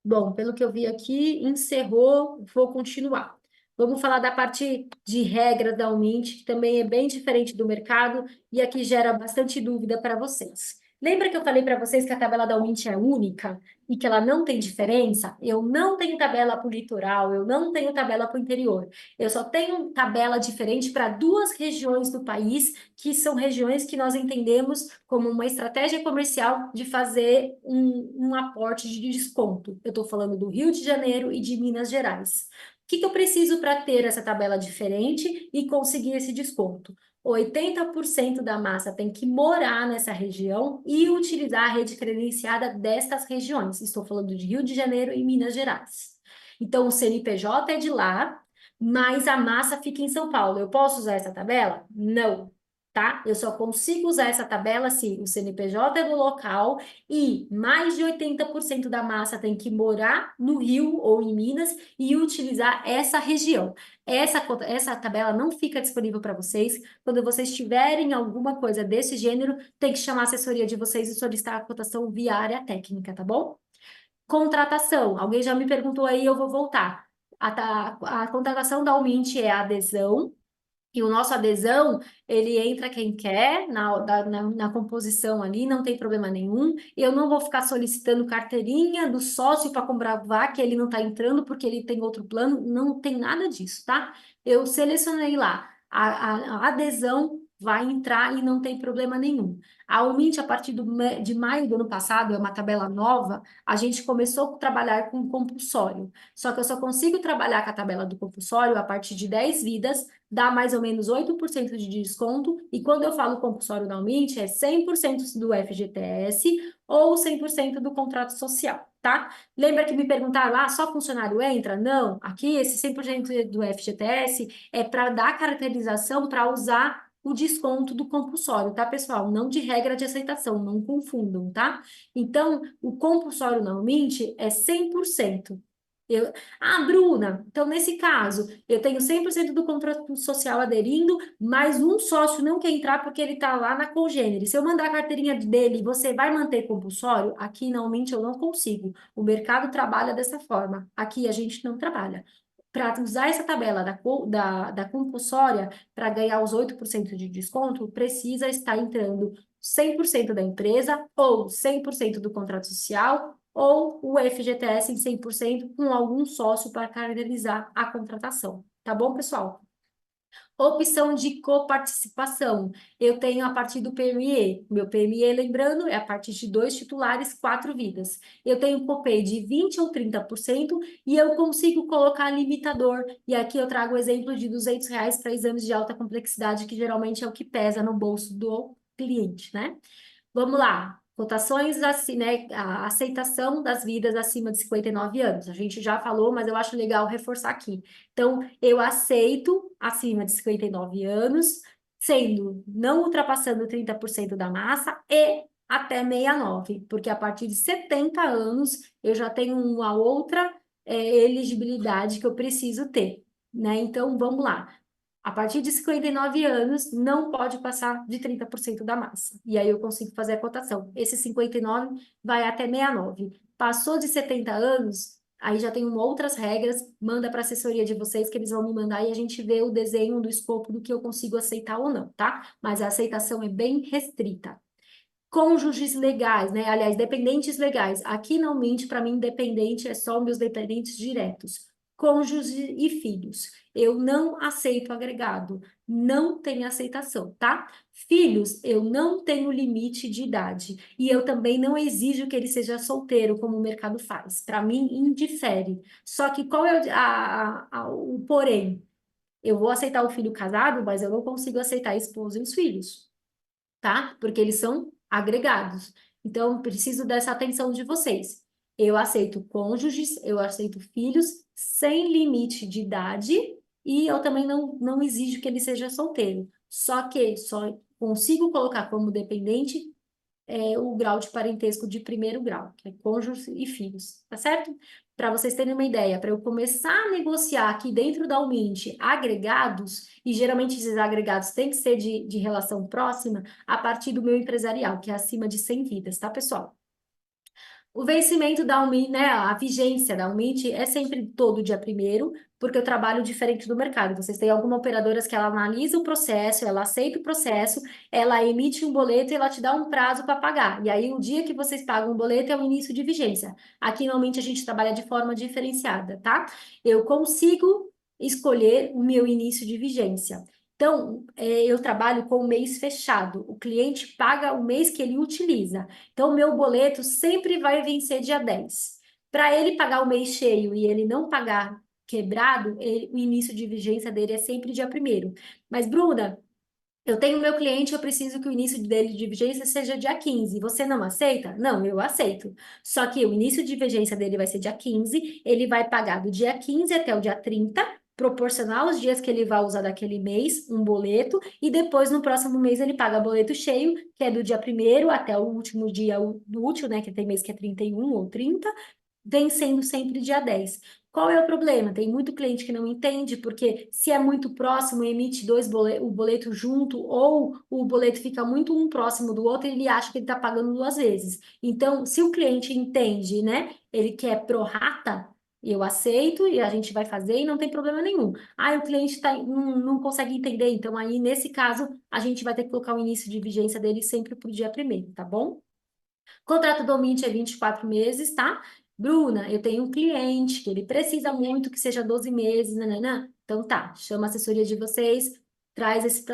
Bom, pelo que eu vi aqui, encerrou, vou continuar. Vamos falar da parte de regra da Umint, que também é bem diferente do mercado e aqui gera bastante dúvida para vocês. Lembra que eu falei para vocês que a tabela da Umint é única e que ela não tem diferença? Eu não tenho tabela para o litoral, eu não tenho tabela para o interior. Eu só tenho tabela diferente para duas regiões do país, que são regiões que nós entendemos como uma estratégia comercial de fazer um aporte de desconto. Eu estou falando do Rio de Janeiro e de Minas Gerais. O que eu preciso para ter essa tabela diferente e conseguir esse desconto? 80% da massa tem que morar nessa região e utilizar a rede credenciada destas regiões. Estou falando de Rio de Janeiro e Minas Gerais. Então, o CNPJ é de lá, mas a massa fica em São Paulo. Eu posso usar essa tabela? Não, tá? Eu só consigo usar essa tabela se o CNPJ é do local e mais de 80% da massa tem que morar no Rio ou em Minas e utilizar essa região. Essa tabela não fica disponível para vocês. Quando vocês tiverem alguma coisa desse gênero, tem que chamar a assessoria de vocês e solicitar a cotação via área técnica, tá bom? Contratação. Alguém já me perguntou aí, eu vou voltar. A contratação da Umint é a adesão, e o nosso adesão, ele entra quem quer na composição ali, não tem problema nenhum. Eu não vou ficar solicitando carteirinha do sócio para comprovar que ele não está entrando porque ele tem outro plano, não tem nada disso, tá? Eu selecionei lá, a adesão vai entrar e não tem problema nenhum. A Umint, a partir de maio do ano passado, é uma tabela nova, a gente começou a trabalhar com compulsório. Só que eu só consigo trabalhar com a tabela do compulsório a partir de 10 vidas, dá mais ou menos 8% de desconto, e quando eu falo compulsório da Umint, é 100% do FGTS ou 100% do contrato social, tá? Lembra que me perguntaram, só funcionário entra? Não, aqui esse 100% do FGTS é para dar caracterização para usar o desconto do compulsório, tá, pessoal? Não de regra de aceitação, não confundam, tá? Então, o compulsório na Umint é 100%. Bruna, então nesse caso, eu tenho 100% do contrato social aderindo, mas um sócio não quer entrar porque ele está lá na congênere. Se eu mandar a carteirinha dele, você vai manter compulsório? Aqui, normalmente, eu não consigo. O mercado trabalha dessa forma. Aqui, a gente não trabalha. Para usar essa tabela da compulsória, para ganhar os 8% de desconto, precisa estar entrando 100% da empresa ou 100% do contrato social ou o FGTS em 100% com algum sócio para caracterizar a contratação. Tá bom, pessoal? Opção de coparticipação. Eu tenho a partir do PME. Meu PME, lembrando, é a partir de 2 titulares, 4 vidas. Eu tenho copay de 20% ou 30% e eu consigo colocar limitador. E aqui eu trago o exemplo de R$ 200 para exames de alta complexidade, que geralmente é o que pesa no bolso do cliente, né? Vamos lá. Cotações, assim, né? A aceitação das vidas acima de 59 anos. A gente já falou, mas eu acho legal reforçar aqui. Então, eu aceito acima de 59 anos, sendo não ultrapassando 30% da massa e até 69, porque a partir de 70 anos eu já tenho uma outra elegibilidade que eu preciso ter, né? Então, vamos lá. A partir de 59 anos, não pode passar de 30% da massa. E aí eu consigo fazer a cotação. Esse 59 vai até 69. Passou de 70 anos, aí já tem outras regras, manda para a assessoria de vocês que eles vão me mandar e a gente vê o desenho do escopo do que eu consigo aceitar ou não, tá? Mas a aceitação é bem restrita. Cônjuges legais, né? Aliás, dependentes legais. Aqui não mente, para mim, dependente é só meus dependentes diretos. Cônjuges e filhos. Eu não aceito agregado. Não tem aceitação, tá? Filhos, eu não tenho limite de idade. E eu também não exijo que ele seja solteiro, como o mercado faz. Para mim, indifere. Só que qual é o porém? Eu vou aceitar o filho casado, mas eu não consigo aceitar a esposa e os filhos, tá? Porque eles são agregados. Então, preciso dessa atenção de vocês. Eu aceito cônjuges, eu aceito filhos sem limite de idade e eu também não exijo que ele seja solteiro. Só que só consigo colocar como dependente o grau de parentesco de primeiro grau, que é cônjuge e filhos, tá certo? Para vocês terem uma ideia, para eu começar a negociar aqui dentro da Umint agregados, e geralmente esses agregados têm que ser de relação próxima, a partir do meu empresarial, que é acima de 100 vidas, tá, pessoal? O vencimento da Umint, né, a vigência da Umint é sempre todo dia primeiro, porque eu trabalho diferente do mercado. Vocês têm algumas operadoras que ela analisa o processo, ela aceita o processo, ela emite um boleto e ela te dá um prazo para pagar. E aí, o dia que vocês pagam o boleto é o início de vigência. Aqui, normalmente, a gente trabalha de forma diferenciada, tá? Eu consigo escolher o meu início de vigência. Então, eu trabalho com o mês fechado. O cliente paga o mês que ele utiliza. Então, o meu boleto sempre vai vencer dia 10. Para ele pagar o mês cheio e ele não pagar quebrado, o início de vigência dele é sempre dia primeiro. Mas, Bruna, eu tenho meu cliente, eu preciso que o início dele de vigência seja dia 15. Você não aceita? Não, eu aceito. Só que o início de vigência dele vai ser dia 15, ele vai pagar do dia 15 até o dia 30, proporcional aos dias que ele vai usar daquele mês, um boleto, e depois no próximo mês ele paga boleto cheio, que é do dia primeiro até o último dia do útil, né? Que tem mês que é 31 ou 30, vem sendo sempre dia 10. Qual é o problema? Tem muito cliente que não entende, porque se é muito próximo, emite o boleto junto, ou o boleto fica muito um próximo do outro, ele acha que ele está pagando duas vezes. Então, se o cliente entende, né, ele quer pro rata, eu aceito e a gente vai fazer e não tem problema nenhum. O cliente não consegue entender, então aí, nesse caso, a gente vai ter que colocar o início de vigência dele sempre para o dia primeiro, tá bom? Contrato do Mint é 24 meses, tá? Bruna, eu tenho um cliente que ele precisa muito que seja 12 meses, nananã. Então tá, chama a assessoria de vocês, traz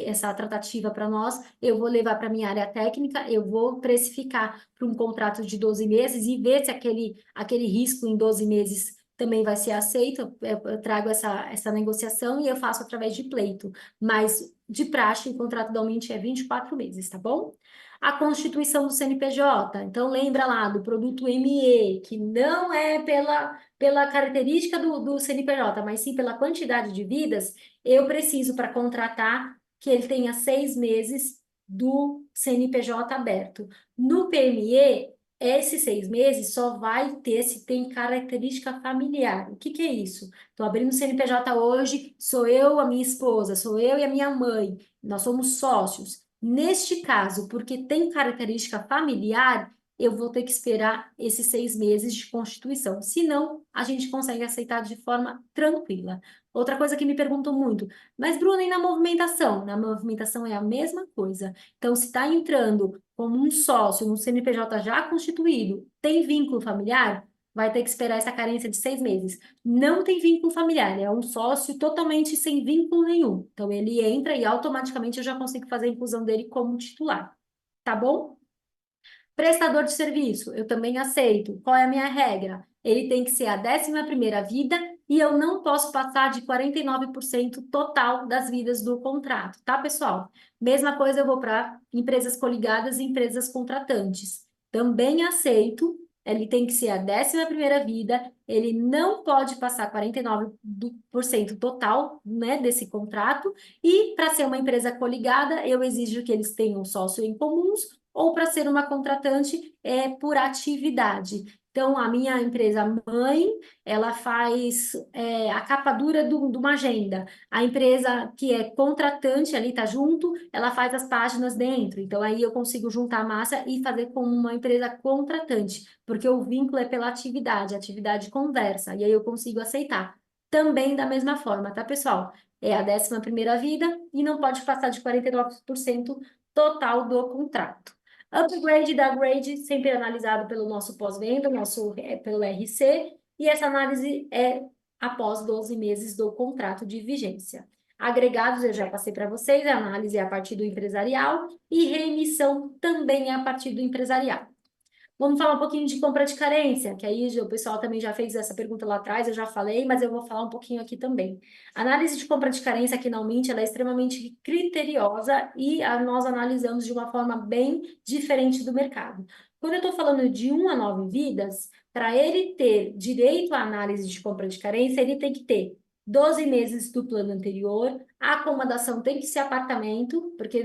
essa tratativa para nós, eu vou levar para minha área técnica, eu vou precificar para um contrato de 12 meses e ver se aquele risco em 12 meses também vai ser aceito. Eu trago essa negociação e eu faço através de pleito. Mas, de praxe, o contrato da Mint é 24 meses, tá bom? A constituição do CNPJ. Então, lembra lá do produto ME, que não é pela característica do CNPJ, mas sim pela quantidade de vidas, eu preciso, para contratar, que ele tenha 6 meses do CNPJ aberto. No PME, esses 6 meses só vai ter se tem característica familiar. O que que é isso? Estou abrindo CNPJ hoje, sou eu, a minha esposa, sou eu e a minha mãe, nós somos sócios. Neste caso, porque tem característica familiar, eu vou ter que esperar esses 6 meses de constituição. Senão, a gente consegue aceitar de forma tranquila. Outra coisa que me perguntam muito, mas Bruna, e na movimentação? Na movimentação é a mesma coisa. Então, se está entrando como um sócio, um CNPJ já constituído, tem vínculo familiar, vai ter que esperar essa carência de 6 meses. Não tem vínculo familiar, é um sócio totalmente sem vínculo nenhum. Então, ele entra e automaticamente eu já consigo fazer a inclusão dele como titular. Tá bom? Prestador de serviço, eu também aceito. Qual é a minha regra? Ele tem que ser a 11ª vida e eu não posso passar de 49% total das vidas do contrato, tá, pessoal? Mesma coisa eu vou para empresas coligadas e empresas contratantes. Também aceito, ele tem que ser a 11ª vida, ele não pode passar 49% total, né, desse contrato, e para ser uma empresa coligada, eu exijo que eles tenham sócio em comuns ou para ser uma contratante por atividade. Então, a minha empresa mãe, ela faz a capa dura de uma agenda. A empresa que é contratante, ali está junto, ela faz as páginas dentro. Então, aí eu consigo juntar a massa e fazer como uma empresa contratante, porque o vínculo é pela atividade, a atividade conversa, e aí eu consigo aceitar. Também da mesma forma, tá, pessoal? É a 11ª vida e não pode passar de 49% total do contrato. Upgrade e downgrade, sempre analisado pelo nosso pós-venda, pelo RC, e essa análise é após 12 meses do contrato de vigência. Agregados, eu já passei para vocês, a análise é a partir do empresarial e reemissão também é a partir do empresarial. Vamos falar um pouquinho de compra de carência, que aí o pessoal também já fez essa pergunta lá atrás, eu já falei, mas eu vou falar um pouquinho aqui também. A análise de compra de carência aqui na Almint, ela é extremamente criteriosa e nós analisamos de uma forma bem diferente do mercado. Quando eu estou falando de 1 a 9 vidas, para ele ter direito à análise de compra de carência, ele tem que ter 12 meses do plano anterior, a acomodação tem que ser apartamento, porque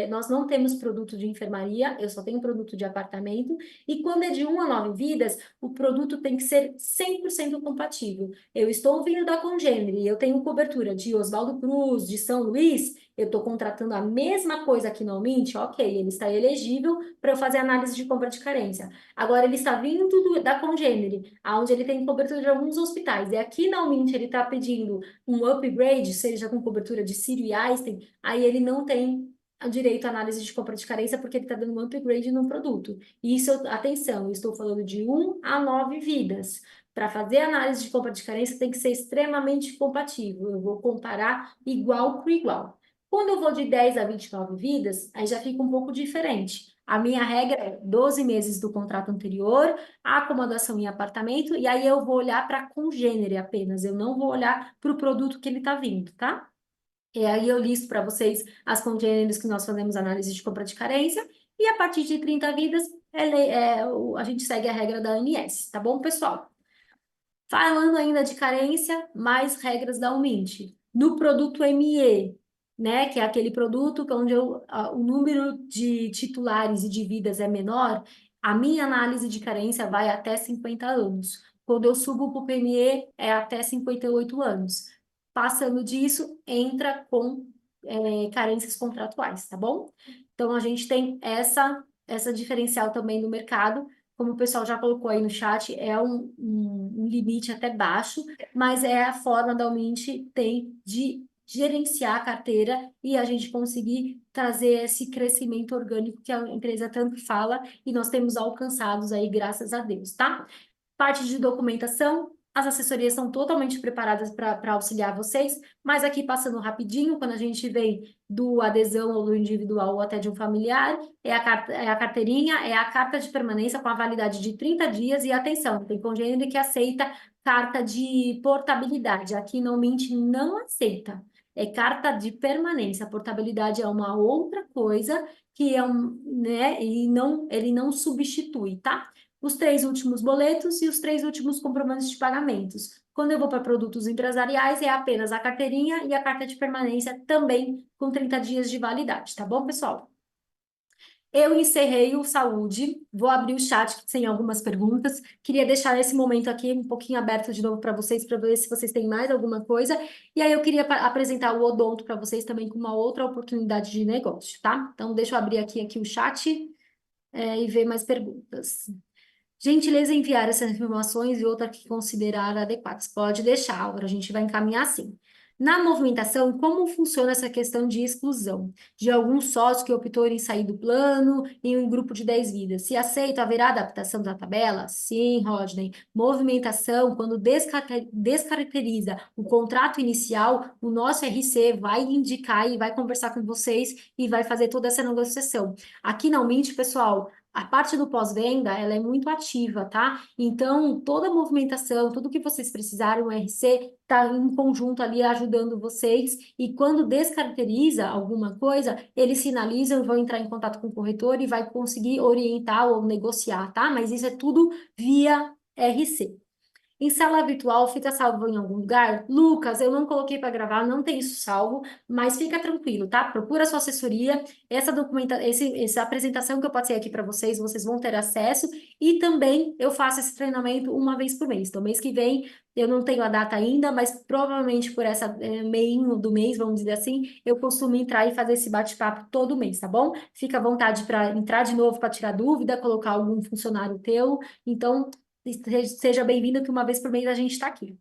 nós não temos produto de enfermaria, eu só tenho produto de apartamento, e quando é de 1 a 9 vidas, o produto tem que ser 100% compatível. Eu estou vindo da Congênere, eu tenho cobertura de Oswaldo Cruz, de São Luís, eu estou contratando a mesma coisa aqui no Almint, ok, ele está elegível para eu fazer análise de compra de carência. Agora, ele está vindo da Congênere, onde ele tem cobertura de alguns hospitais, e aqui na Almint ele está pedindo um upgrade, seja com cobertura de Sírio e Einstein, aí ele não tem o direito à análise de compra de carência porque ele está dando um upgrade no produto. E isso, atenção, eu estou falando de 1 a 9 vidas. Para fazer análise de compra de carência tem que ser extremamente compatível. Eu vou comparar igual com igual. Quando eu vou de 10 a 29 vidas, aí já fica um pouco diferente. A minha regra é 12 meses do contrato anterior, a acomodação em apartamento, e aí eu vou olhar para a congênere apenas, eu não vou olhar para o produto que ele está vindo, tá? E aí eu listo para vocês as congêneres que nós fazemos análise de compra de carência, e a partir de 30 vidas, a gente segue a regra da ANS, tá bom, pessoal? Falando ainda de carência, mais regras da Umint. No produto ME, né, que é aquele produto onde o número de titulares e de vidas é menor, a minha análise de carência vai até 50 anos. Quando eu subo para o PME, é até 58 anos. Passando disso, entra com carências contratuais, tá bom? Então, a gente tem essa diferencial também no mercado, como o pessoal já colocou aí no chat, é um limite até baixo, mas é a forma da Mint tem de gerenciar a carteira e a gente conseguir trazer esse crescimento orgânico que a empresa tanto fala e nós temos alcançados aí, graças a Deus, tá? Parte de documentação, as assessorias são totalmente preparadas para auxiliar vocês, mas aqui passando rapidinho, quando a gente vem do adesão ou do individual ou até de um familiar, é a carteirinha, é a carta de permanência com a validade de 30 dias e atenção, tem congênere que aceita carta de portabilidade, aqui no Mint não aceita, é carta de permanência, a portabilidade é uma outra coisa que é né, ele não substitui, tá? Os 3 últimos boletos e os 3 últimos comprovantes de pagamentos. Quando eu vou para produtos empresariais, é apenas a carteirinha e a carta de permanência também com 30 dias de validade, tá bom, pessoal? Eu encerrei o saúde, vou abrir o chat que tem algumas perguntas. Queria deixar esse momento aqui um pouquinho aberto de novo para ver se vocês têm mais alguma coisa. E aí eu queria apresentar o odonto para vocês também com uma outra oportunidade de negócio, tá? Então deixa eu abrir aqui o chat, e ver mais perguntas. Gentileza em enviar essas informações e outras que considerar adequadas. Pode deixar, Álvaro, a gente vai encaminhar sim. Na movimentação, como funciona essa questão de exclusão? De algum sócio que optou em sair do plano em um grupo de 10 vidas. Se aceita, haverá adaptação da tabela? Sim, Rodney. Movimentação, quando descaracteriza o contrato inicial, o nosso RC vai indicar e vai conversar com vocês e vai fazer toda essa negociação. Aqui não mente, pessoal. A parte do pós-venda, ela é muito ativa, tá? Então, toda a movimentação, tudo que vocês precisarem, o RC está em conjunto ali ajudando vocês. E quando descaracteriza alguma coisa, eles sinalizam, vão entrar em contato com o corretor e vai conseguir orientar ou negociar, tá? Mas isso é tudo via RC. Em sala virtual, fica salvo em algum lugar? Lucas, eu não coloquei para gravar, não tem isso salvo, mas fica tranquilo, tá? Procura a sua assessoria, essa apresentação que eu passei aqui para vocês, vocês vão ter acesso, e também eu faço esse treinamento uma vez por mês. Então, mês que vem, eu não tenho a data ainda, mas provavelmente por essa meio do mês, vamos dizer assim, eu costumo entrar e fazer esse bate-papo todo mês, tá bom? Fica à vontade para entrar de novo para tirar dúvida, colocar algum funcionário teu. Então, seja bem-vindo que uma vez por mês a gente está aqui.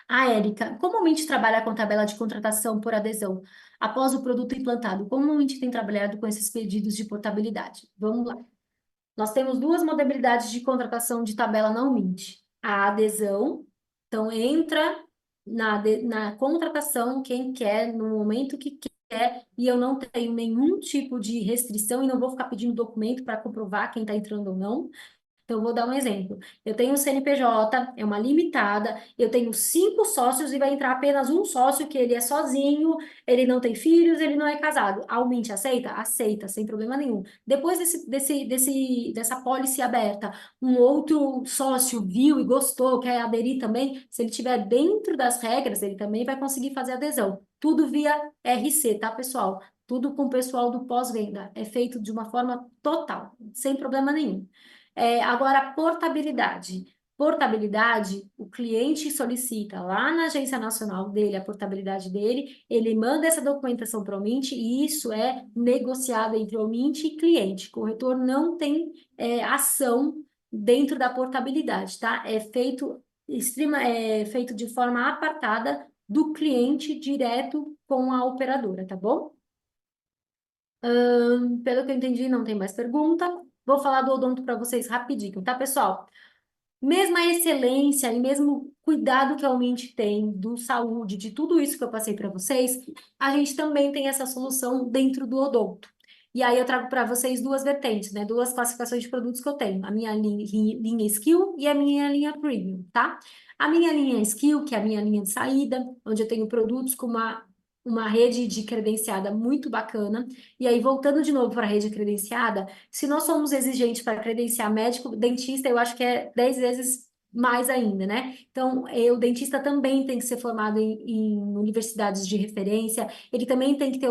A Érica, comumente trabalha com tabela de contratação por adesão após o produto implantado. Comumente tem trabalhado com esses pedidos de portabilidade. Vamos lá. Nós temos duas modalidades de contratação de tabela não mint. A adesão, então entra na contratação quem quer, no momento que quer, e eu não tenho nenhum tipo de restrição e não vou ficar pedindo documento para comprovar quem está entrando ou não. Então, eu vou dar um exemplo. Eu tenho um CNPJ, é uma limitada, eu tenho 5 sócios e vai entrar apenas um sócio, que ele é sozinho, ele não tem filhos, ele não é casado. A Almint aceita? Aceita, sem problema nenhum. Depois dessa pólice aberta, um outro sócio viu e gostou, quer aderir também, se ele estiver dentro das regras, ele também vai conseguir fazer adesão. Tudo via RC, tá, pessoal? Tudo com o pessoal do pós-venda. É feito de uma forma total, sem problema nenhum. Agora, portabilidade. Portabilidade, o cliente solicita lá na agência nacional dele a portabilidade dele, ele manda essa documentação para o Mint e isso é negociado entre o Mint e cliente. O corretor não tem ação dentro da portabilidade, tá? É feito de forma apartada do cliente direto com a operadora, tá bom? Pelo que eu entendi, não tem mais pergunta. Vou falar do odonto para vocês rapidinho, tá, pessoal? Mesma excelência e mesmo cuidado que a Mint tem do saúde, de tudo isso que eu passei para vocês, a gente também tem essa solução dentro do odonto. E aí eu trago para vocês duas vertentes, né? Duas classificações de produtos que eu tenho, a minha linha Skill e a minha linha Premium, tá? A minha linha Skill, que é a minha linha de saída, onde eu tenho produtos com uma rede de credenciada muito bacana. E aí, voltando de novo para a rede credenciada, se nós somos exigentes para credenciar médico, dentista, eu acho que é 10 vezes mais ainda, né? Então, o dentista também tem que ser formado em universidades de referência, ele também tem que ter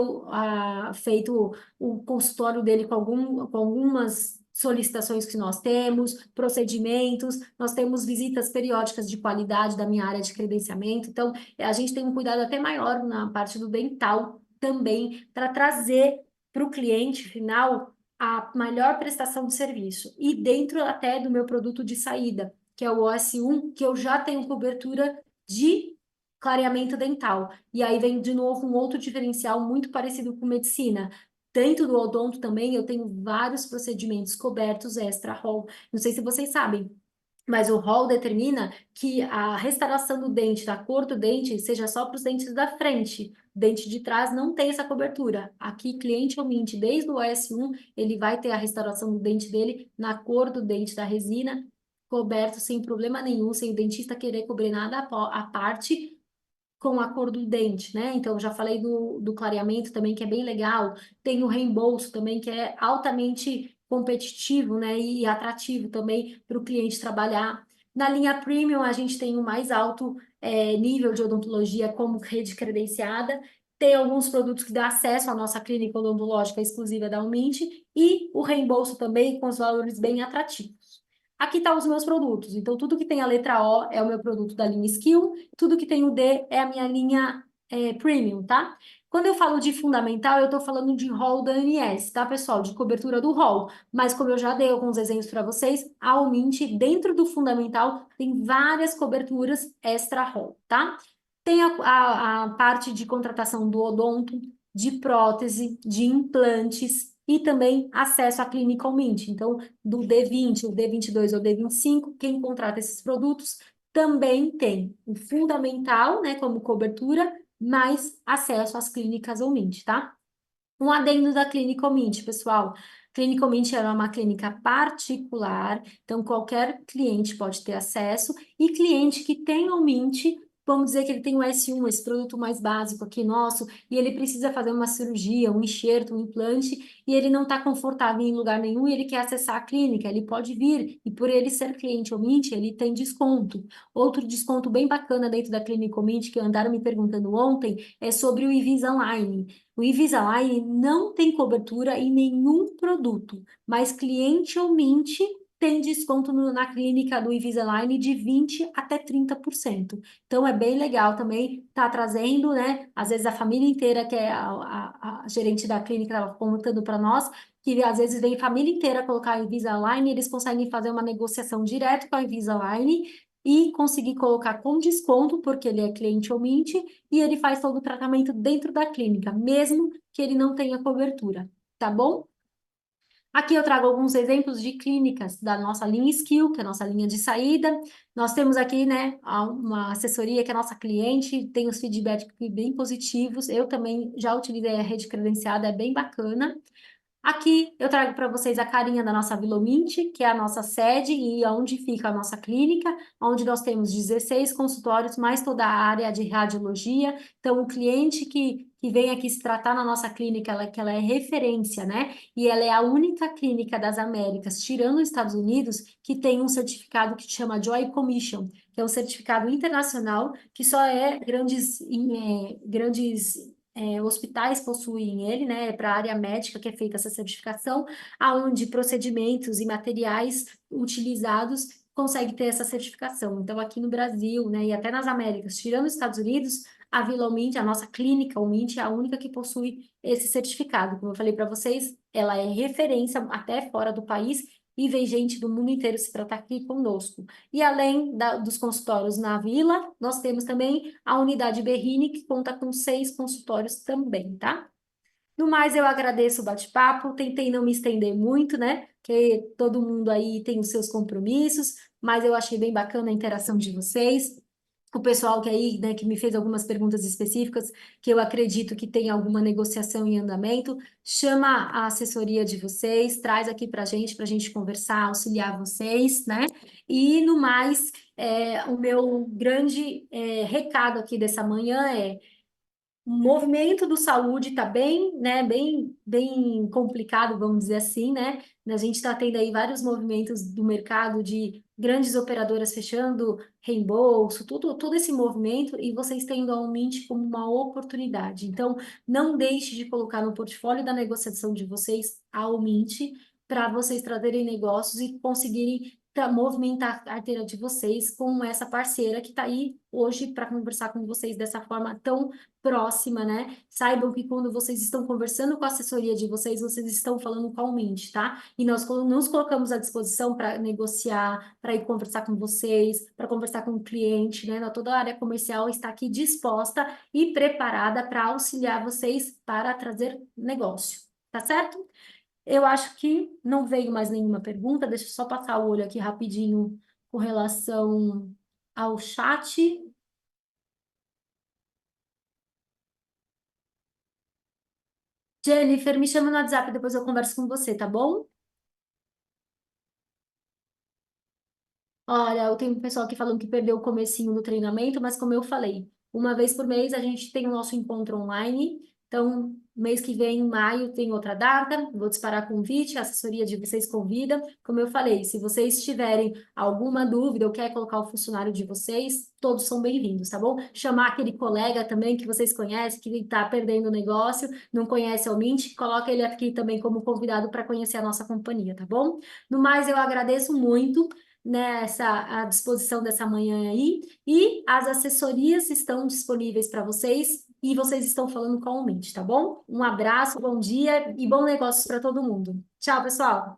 feito o consultório dele com algumas solicitações que nós temos, procedimentos, nós temos visitas periódicas de qualidade da minha área de credenciamento, então a gente tem um cuidado até maior na parte do dental também, para trazer para o cliente final a melhor prestação de serviço. E dentro até do meu produto de saída, que é o OS1, que eu já tenho cobertura de clareamento dental. E aí vem de novo um outro diferencial muito parecido com medicina. Dentro do odonto também eu tenho vários procedimentos cobertos extra hall. Não sei se vocês sabem, mas o rol determina que a restauração do dente, da cor do dente, seja só para os dentes da frente. Dente de trás não tem essa cobertura. Aqui, cliente ou mint, desde o OS1, ele vai ter a restauração do dente dele na cor do dente da resina, coberto sem problema nenhum, sem o dentista querer cobrir nada à parte, com a cor do dente, né? Então, eu já falei do clareamento também, que é bem legal. Tem o reembolso também, que é altamente competitivo, né? E atrativo também para o cliente trabalhar. Na linha Premium, a gente tem o mais alto nível de odontologia como rede credenciada. Tem alguns produtos que dão acesso à nossa clínica odontológica exclusiva da Umint e o reembolso também com os valores bem atrativos. Aqui estão os meus produtos. Então, tudo que tem a letra O é o meu produto da linha Skill, tudo que tem o D é a minha linha Premium, tá? Quando eu falo de fundamental, eu estou falando de rol da ANS, tá, pessoal? De cobertura do rol. Mas como eu já dei alguns exemplos para vocês, a Umint, dentro do fundamental, tem várias coberturas extra rol, tá? Tem a parte de contratação do odonto, de prótese, de implantes e também acesso à clínica Umint. Então, do D20, o D22 ou D25, quem contrata esses produtos também tem o fundamental, né, como cobertura, mais acesso às clínicas Umint, tá? Um adendo da Clínica Omint, pessoal. Clínica Omint é uma clínica particular, então qualquer cliente pode ter acesso, e cliente que tem Omint, vamos dizer que ele tem o S1, esse produto mais básico aqui nosso, e ele precisa fazer uma cirurgia, um enxerto, um implante, e ele não está confortável em lugar nenhum e ele quer acessar a clínica, ele pode vir, e por ele ser cliente Omint, ele tem desconto. Outro desconto bem bacana dentro da Clínica Omint, que andaram me perguntando ontem, é sobre o Invisalign. O Invisalign não tem cobertura em nenhum produto, mas cliente Omint tem desconto na clínica do Invisalign de 20 até 30%. Então é bem legal também, tá trazendo, né? Às vezes a família inteira, que é a gerente da clínica, estava contando para nós, que às vezes vem família inteira colocar a Invisalign, e eles conseguem fazer uma negociação direto com a Invisalign e conseguir colocar com desconto, porque ele é cliente Omint, e ele faz todo o tratamento dentro da clínica, mesmo que ele não tenha cobertura, tá bom? Aqui eu trago alguns exemplos de clínicas da nossa linha Skill, que é a nossa linha de saída. Nós temos aqui, né, uma assessoria que é nossa cliente, tem os feedbacks bem positivos. Eu também já utilizei a rede credenciada, é bem bacana. Aqui eu trago para vocês a carinha da nossa Vila Mint, que é a nossa sede e onde fica a nossa clínica, onde nós temos 16 consultórios, mais toda a área de radiologia. Então, o cliente que vem aqui se tratar na nossa clínica, que ela é referência, né? E ela é a única clínica das Américas, tirando os Estados Unidos, que tem um certificado que chama Joy Commission, que é um certificado internacional que só grandes hospitais possuem ele, né, para a área médica que é feita essa certificação, aonde procedimentos e materiais utilizados conseguem ter essa certificação. Então, aqui no Brasil, né, e até nas Américas, tirando os Estados Unidos, a Vila Omint, a nossa clínica Omint, é a única que possui esse certificado. Como eu falei para vocês, ela é referência até fora do país e vem gente do mundo inteiro se tratar aqui conosco. E além dos consultórios na Vila, nós temos também a unidade Berrini, que conta com 6 consultórios também, tá? No mais, eu agradeço o bate-papo, tentei não me estender muito, né? Porque todo mundo aí tem os seus compromissos, mas eu achei bem bacana a interação de vocês. O pessoal que aí, né, que me fez algumas perguntas específicas, que eu acredito que tem alguma negociação em andamento, chama a assessoria de vocês, traz aqui para a gente conversar, auxiliar vocês, né? E no mais, o meu grande recado aqui dessa manhã é: o movimento do saúde está bem, né, bem complicado, vamos dizer assim, né? A gente está tendo aí vários movimentos do mercado de grandes operadoras fechando reembolso, todo esse movimento, e vocês tendo a Umint como uma oportunidade. Então, não deixe de colocar no portfólio da negociação de vocês a Umint para vocês trazerem negócios e conseguirem movimentar a carteira de vocês com essa parceira que está aí hoje para conversar com vocês dessa forma tão próxima, né? Saibam que quando vocês estão conversando com a assessoria de vocês, vocês estão falando com a Mint, tá? E nós nos colocamos à disposição para negociar, para ir conversar com vocês, para conversar com o cliente, né? Toda a área comercial está aqui disposta e preparada para auxiliar vocês para trazer negócio, tá certo? Eu acho que não veio mais nenhuma pergunta, deixa eu só passar o olho aqui rapidinho com relação ao chat. Jennifer, me chama no WhatsApp, depois eu converso com você, tá bom? Olha, eu tenho um pessoal aqui falando que perdeu o comecinho do treinamento, mas como eu falei, uma vez por mês a gente tem o nosso encontro online, Então, mês que vem, em maio, tem outra data, vou disparar convite, a assessoria de vocês convida. Como eu falei, se vocês tiverem alguma dúvida ou quer colocar o funcionário de vocês, todos são bem-vindos, tá bom? Chamar aquele colega também que vocês conhecem, que está perdendo o negócio, não conhece a Mint, coloca ele aqui também como convidado para conhecer a nossa companhia, tá bom? No mais, eu agradeço muito nessa a disposição dessa manhã aí e as assessorias estão disponíveis para vocês e vocês estão falando com o Mint, tá bom? Um abraço, bom dia e bons negócios para todo mundo. Tchau, pessoal!